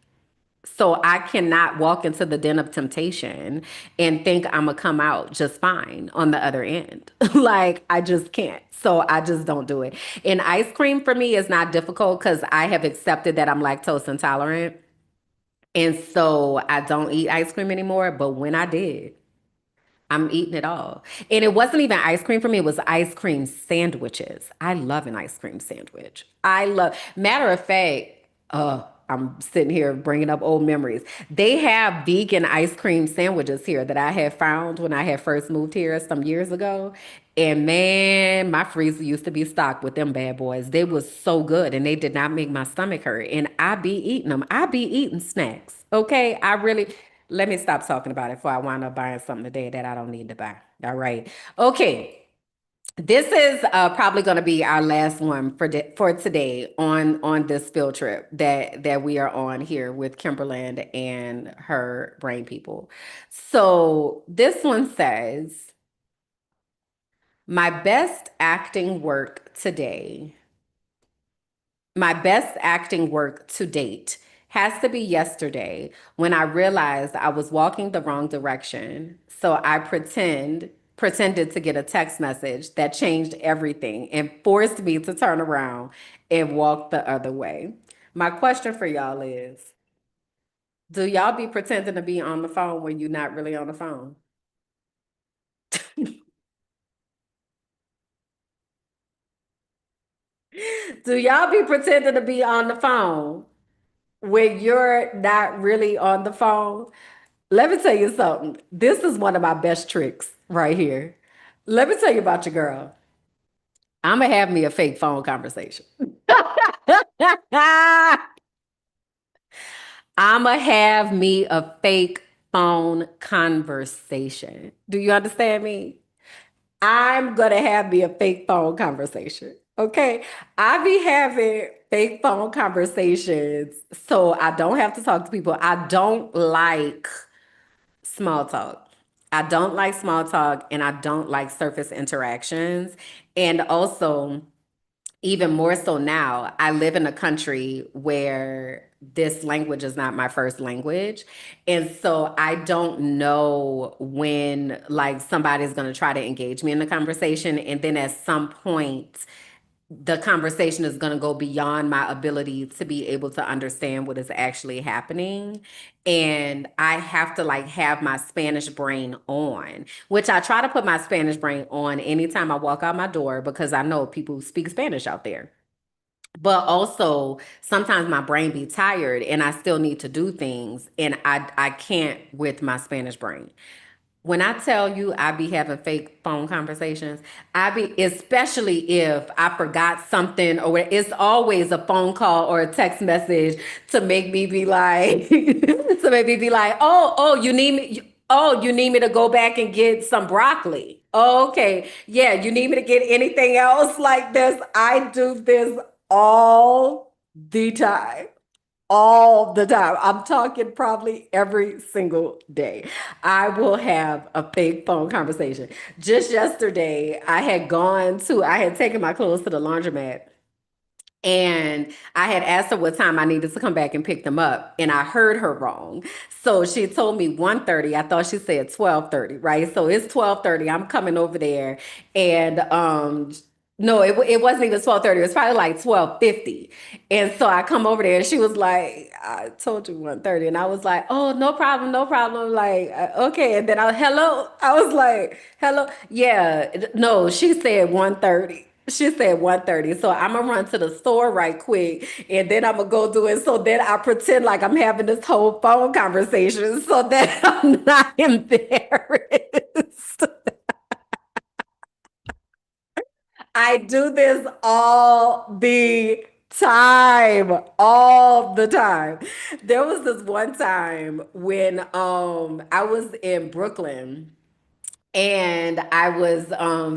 So I cannot walk into the den of temptation and think I'm gonna come out just fine on the other end. Like I just can't. So I just don't do it. And ice cream for me is not difficult because I have accepted that I'm lactose intolerant. And so I don't eat ice cream anymore. But when I did, I'm eating it all. And it wasn't even ice cream for me. It was ice cream sandwiches. I love an ice cream sandwich. Matter of fact, I'm sitting here bringing up old memories. They have vegan ice cream sandwiches here that I had found when I had first moved here some years ago. And man, my freezer used to be stocked with them bad boys. They was so good and they did not make my stomach hurt. And I be eating them. I be eating snacks. Okay. Let me stop talking about it before I wind up buying something today that I don't need to buy. All right. Okay. This is probably going to be our last one for today on this field trip that we are on here with Kimberland and her brain people. So this one says, my best acting work today. My best acting work to date has to be yesterday when I realized I was walking the wrong direction. So I pretended to get a text message that changed everything and forced me to turn around and walk the other way. My question for y'all is, do y'all be pretending to be on the phone when you're not really on the phone? Do y'all be pretending to be on the phone when you're not really on the phone? Let me tell you something. This is one of my best tricks right here. Let me tell you about your girl. I'm going to have me a fake phone conversation. I'm going to have me a fake phone conversation. Do you understand me? I'm going to have me a fake phone conversation. Okay. I be having fake phone conversations so I don't have to talk to people. I don't like small talk. I don't like small talk and I don't like surface interactions. And also, even more so now, I live in a country where this language is not my first language. And so I don't know when like somebody's going to try to engage me in the conversation. And then at some point, the conversation is going to go beyond my ability to be able to understand what is actually happening. And I have to like have my Spanish brain on, which I try to put my Spanish brain on anytime I walk out my door because I know people speak Spanish out there. But also sometimes my brain be tired and I still need to do things and I can't with my Spanish brain. When I tell you I be having fake phone conversations, especially if I forgot something or it's always a phone call or a text message to make me be like, oh, you need me. Oh, you need me to go back and get some broccoli. Oh, okay. Yeah, you need me to get anything else like this? I do this all the time. All the time. I'm talking probably every single day. I will have a fake phone conversation. Just yesterday, I had taken my clothes to the laundromat and I had asked her what time I needed to come back and pick them up, and I heard her wrong. So she told me 1:30. I thought she said 12:30, right? So it's 12:30. I'm coming over there, and no, it wasn't even 12:30. It was probably like 12:50. And so I come over there, and she was like, "I told you 1:30," and I was like, "Oh, no problem, no problem." Like, okay. And then hello. I was like, "Hello, yeah." No, she said 1:30. She said 1:30. So I'm gonna run to the store right quick and then I'm gonna go do it. So then I pretend like I'm having this whole phone conversation so that I'm not embarrassed. I do this all the time, all the time. There was this one time when I was in Brooklyn and I was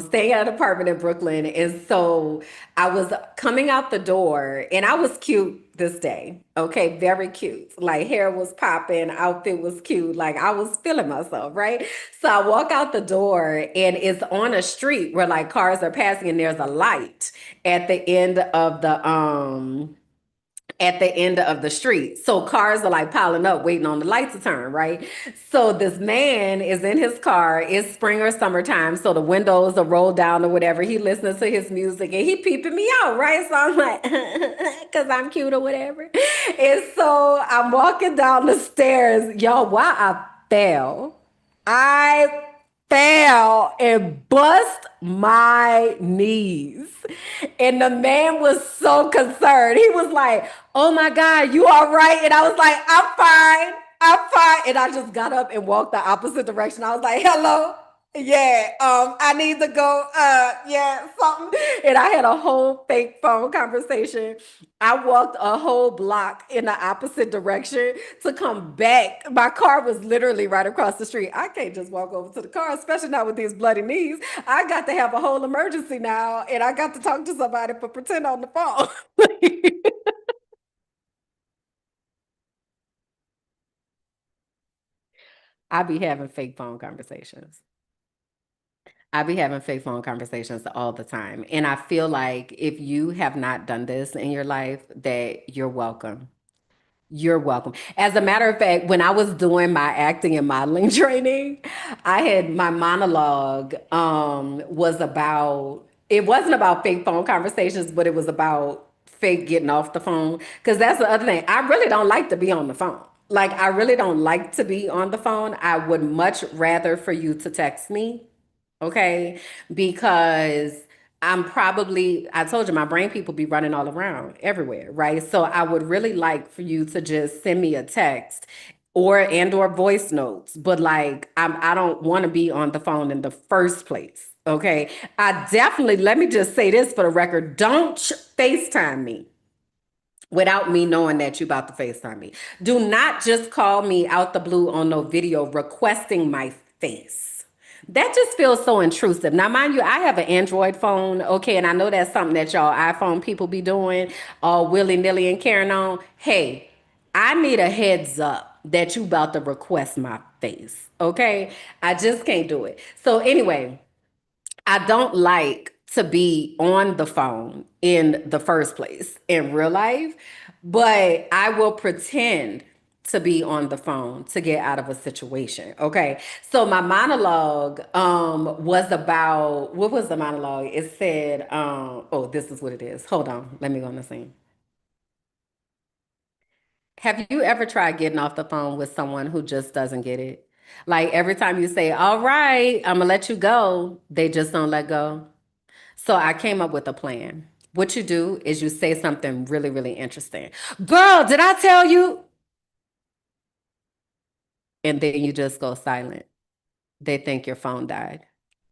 staying at an apartment in Brooklyn. And so I was coming out the door and I was cute this day. Okay, very cute. Like hair was popping, outfit was cute. Like I was feeling myself, right? So I walk out the door and it's on a street where like cars are passing and there's a light at the end of the street. So cars are like piling up, waiting on the light to turn, right? So this man is in his car. It's spring or summertime. So the windows are rolled down or whatever. He listening to his music and he peeping me out, right? So I'm like, because I'm cute or whatever. And so I'm walking down the stairs. Y'all, why I fell. I fell and bust my knees. And the man was so concerned. He was like, "Oh my God, you all right?" And I was like, "I'm fine. I'm fine." And I just got up and walked the opposite direction. I was like, "Hello. Yeah, I need to go, yeah, something." And I had a whole fake phone conversation. I walked a whole block in the opposite direction to come back. My car was literally right across the street. I can't just walk over to the car, especially not with these bloody knees. I got to have a whole emergency now, and I got to talk to somebody for pretend on the phone. I be having fake phone conversations. I be having fake phone conversations all the time. And I feel like if you have not done this in your life, that you're welcome. You're welcome. As a matter of fact, when I was doing my acting and modeling training, I had my monologue was about, it wasn't about fake phone conversations, but it was about fake getting off the phone. Because that's the other thing. I really don't like to be on the phone. Like, I really don't like to be on the phone. I would much rather for you to text me, okay? Because I told you, my brain people be running all around everywhere, right? So I would really like for you to just send me a text or voice notes, but like, I don't want to be on the phone in the first place, okay? I definitely, let me just say this for the record, don't FaceTime me without me knowing that you about to FaceTime me. Do not just call me out the blue on no video requesting my face. That just feels so intrusive. Now, mind you, I have an Android phone, okay, and I know that's something that y'all iPhone people be doing, all willy-nilly and carrying on. Hey, I need a heads up that you about to request my face, okay? I just can't do it. So anyway, I don't like to be on the phone in the first place in real life, but I will pretend to be on the phone to get out of a situation. Okay. So my monologue was about, what was the monologue? It said, oh, this is what it is. Hold on. Let me go on the scene. Have you ever tried getting off the phone with someone who just doesn't get it? Like every time you say, "All right, I'm gonna let you go," they just don't let go. So I came up with a plan. What you do is you say something really, really interesting. "Girl, did I tell you?" And then you just go silent. They think your phone died.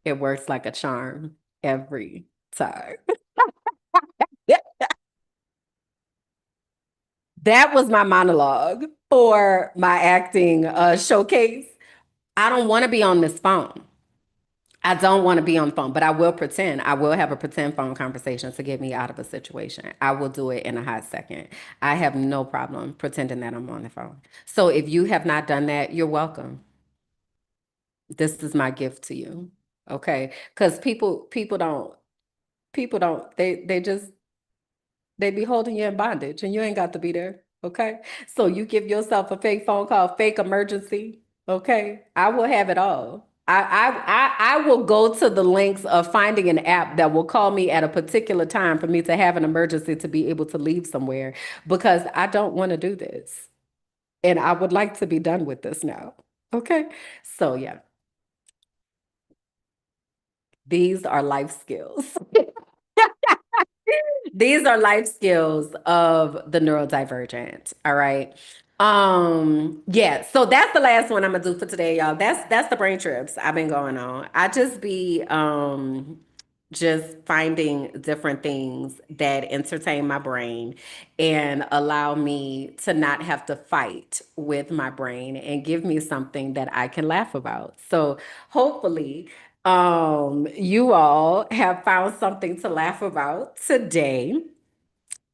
It works like a charm every time. That was my monologue for my acting showcase. I don't want to be on this phone. I don't want to be on the phone, but I will pretend. I will have a pretend phone conversation to get me out of a situation. I will do it in a hot second. I have no problem pretending that I'm on the phone. So if you have not done that, you're welcome. This is my gift to you. Okay? Because people don't, they just, they be holding you in bondage and you ain't got to be there. Okay? So you give yourself a fake phone call, fake emergency. Okay? I will have it all. I will go to the lengths of finding an app that will call me at a particular time for me to have an emergency to be able to leave somewhere because I don't want to do this. And I would like to be done with this now. Okay? So yeah, these are life skills. These are life skills of the neurodivergent. All right. Yeah, so that's the last one I'm gonna do for today, y'all. That's the brain trips I've been going on. I just be just finding different things that entertain my brain and allow me to not have to fight with my brain and give me something that I can laugh about. So hopefully you all have found something to laugh about today.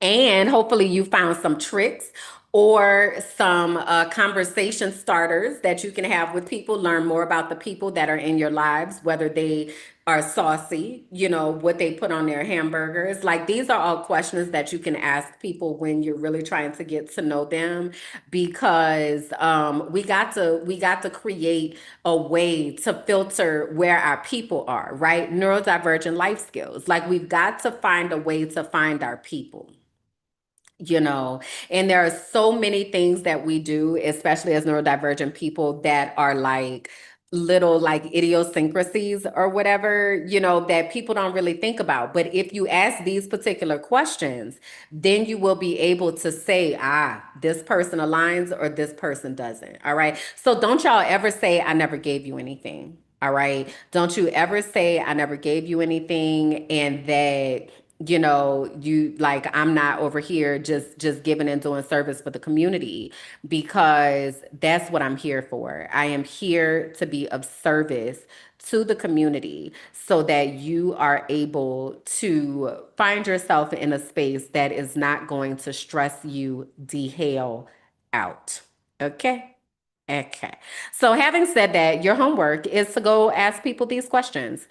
And hopefully you found some tricks or some conversation starters that you can have with people, learn more about the people that are in your lives, whether they are saucy, what they put on their hamburgers. Like these are all questions that you can ask people when you're really trying to get to know them, because we got to create a way to filter where our people are, right? Neurodivergent life skills. Like we've got to find a way to find our people. you know. And there are so many things that we do, especially as neurodivergent people, that are like little like idiosyncrasies or whatever, you know, that people don't really think about. But if you ask these particular questions, then you will be able to say, this person aligns or this person doesn't. All right. So don't y'all ever say, I never gave you anything. All right. Don't you ever say, I never gave you anything, and that, you know, you like, I'm not over here just giving and doing service for the community, because that's what I'm here for. I am here to be of service to the community so that you are able to find yourself in a space that is not going to stress you the hell out. Okay? Okay. So having said that, your homework is to go ask people these questions.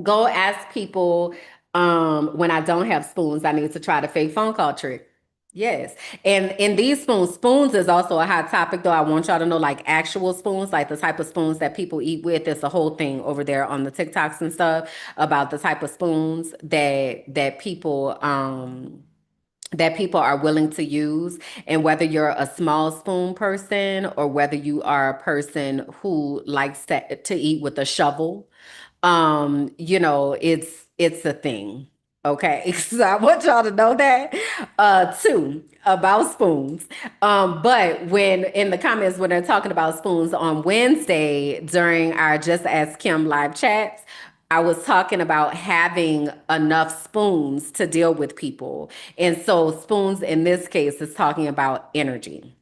Go ask people, when I don't have spoons, I need to try the fake phone call trick. Yes. And these spoons is also a hot topic, though. I want y'all to know, like, actual spoons, like the type of spoons that people eat with. It's a whole thing over there on the TikToks and stuff about the type of spoons that people are willing to use, and whether you're a small spoon person or whether you are a person who likes to eat with a shovel. You know, it's a thing. Okay. So I want y'all to know that. Too, about spoons. But when in the comments, when they're talking about spoons on Wednesday during our Just Ask Kim live chats, I was talking about having enough spoons to deal with people. And so spoons in this case is talking about energy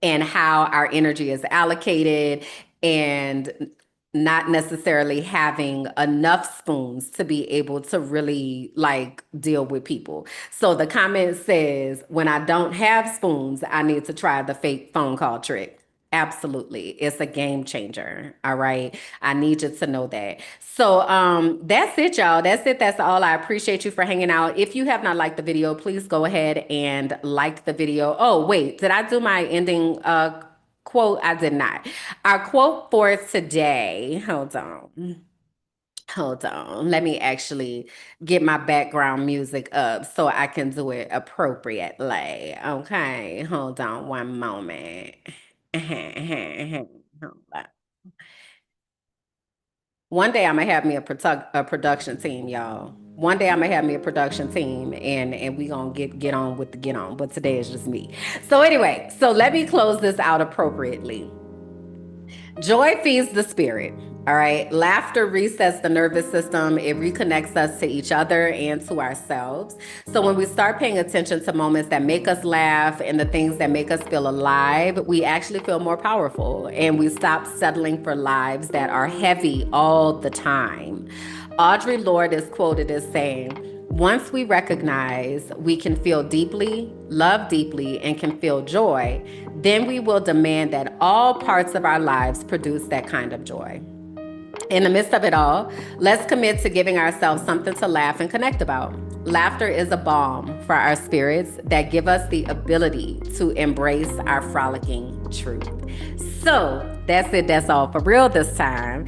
and how our energy is allocated, and not necessarily having enough spoons to be able to really like deal with people. So the comment says, when I don't have spoons, I need to try the fake phone call trick. Absolutely. It's a game changer. All right. I need you to know that. So that's it, y'all. That's it. That's all. I appreciate you for hanging out. If you have not liked the video, please go ahead and like the video. Oh, wait, did I do my ending quote? I did not. Our quote for today, hold on. Let me actually get my background music up so I can do it appropriately. Okay, hold on one moment. Hold on. One day I'm gonna have me a production team, y'all. One day I'm gonna have me a production team, and we gonna get on with the get on. But today is just me. So anyway, so let me close this out appropriately. Joy feeds the spirit. All right. Laughter resets the nervous system. It reconnects us to each other and to ourselves. So when we start paying attention to moments that make us laugh and the things that make us feel alive, we actually feel more powerful, and we stop settling for lives that are heavy all the time. Audre Lorde is quoted as saying, once we recognize we can feel deeply, love deeply, and can feel joy, then we will demand that all parts of our lives produce that kind of joy. In the midst of it all, let's commit to giving ourselves something to laugh and connect about. Laughter is a balm for our spirits that give us the ability to embrace our frolicking truth. So that's it. That's all for real this time.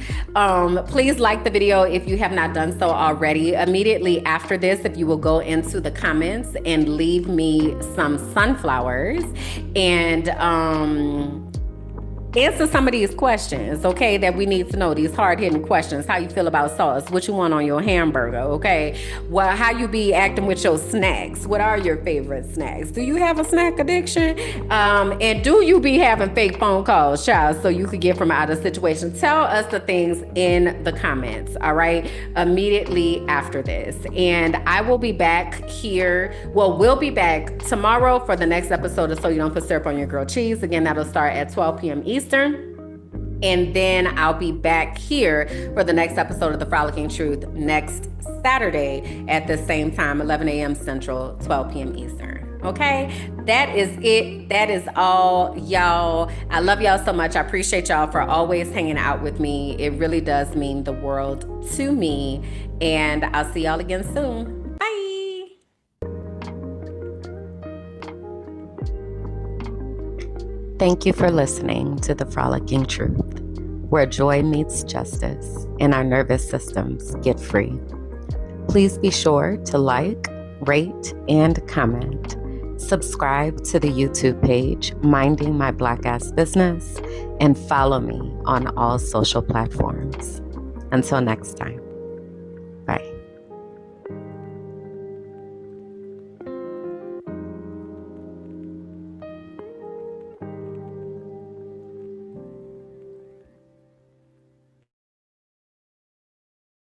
Please like the video if you have not done so already. Immediately after this, if you will go into the comments and leave me some sunflowers and answer some of these questions, okay, that we need to know, these hard-hitting questions. How you feel about sauce? What you want on your hamburger, okay? Well, how you be acting with your snacks? What are your favorite snacks? Do you have a snack addiction? And do you be having fake phone calls, child, so you could get from out of situation? Tell us the things in the comments, all right, immediately after this. And I will be back here. Well, we'll be back tomorrow for the next episode of So You Don't Put Syrup on Your Grilled Cheese. Again, that'll start at 12 p.m. Eastern. And then I'll be back here for the next episode of The Frolicking Truth next Saturday at the same time, 11 a.m. Central, 12 p.m. Eastern. Okay, that is it. That is all, y'all. I love y'all so much. I appreciate y'all for always hanging out with me. It really does mean the world to me. And I'll see y'all again soon. Bye. Thank you for listening to The Frolicking Truth, where joy meets justice and our nervous systems get free. Please be sure to like, rate, and comment Subscribe to the YouTube page, Minding My Black Ass Business, and follow me on all social platforms. Until next time.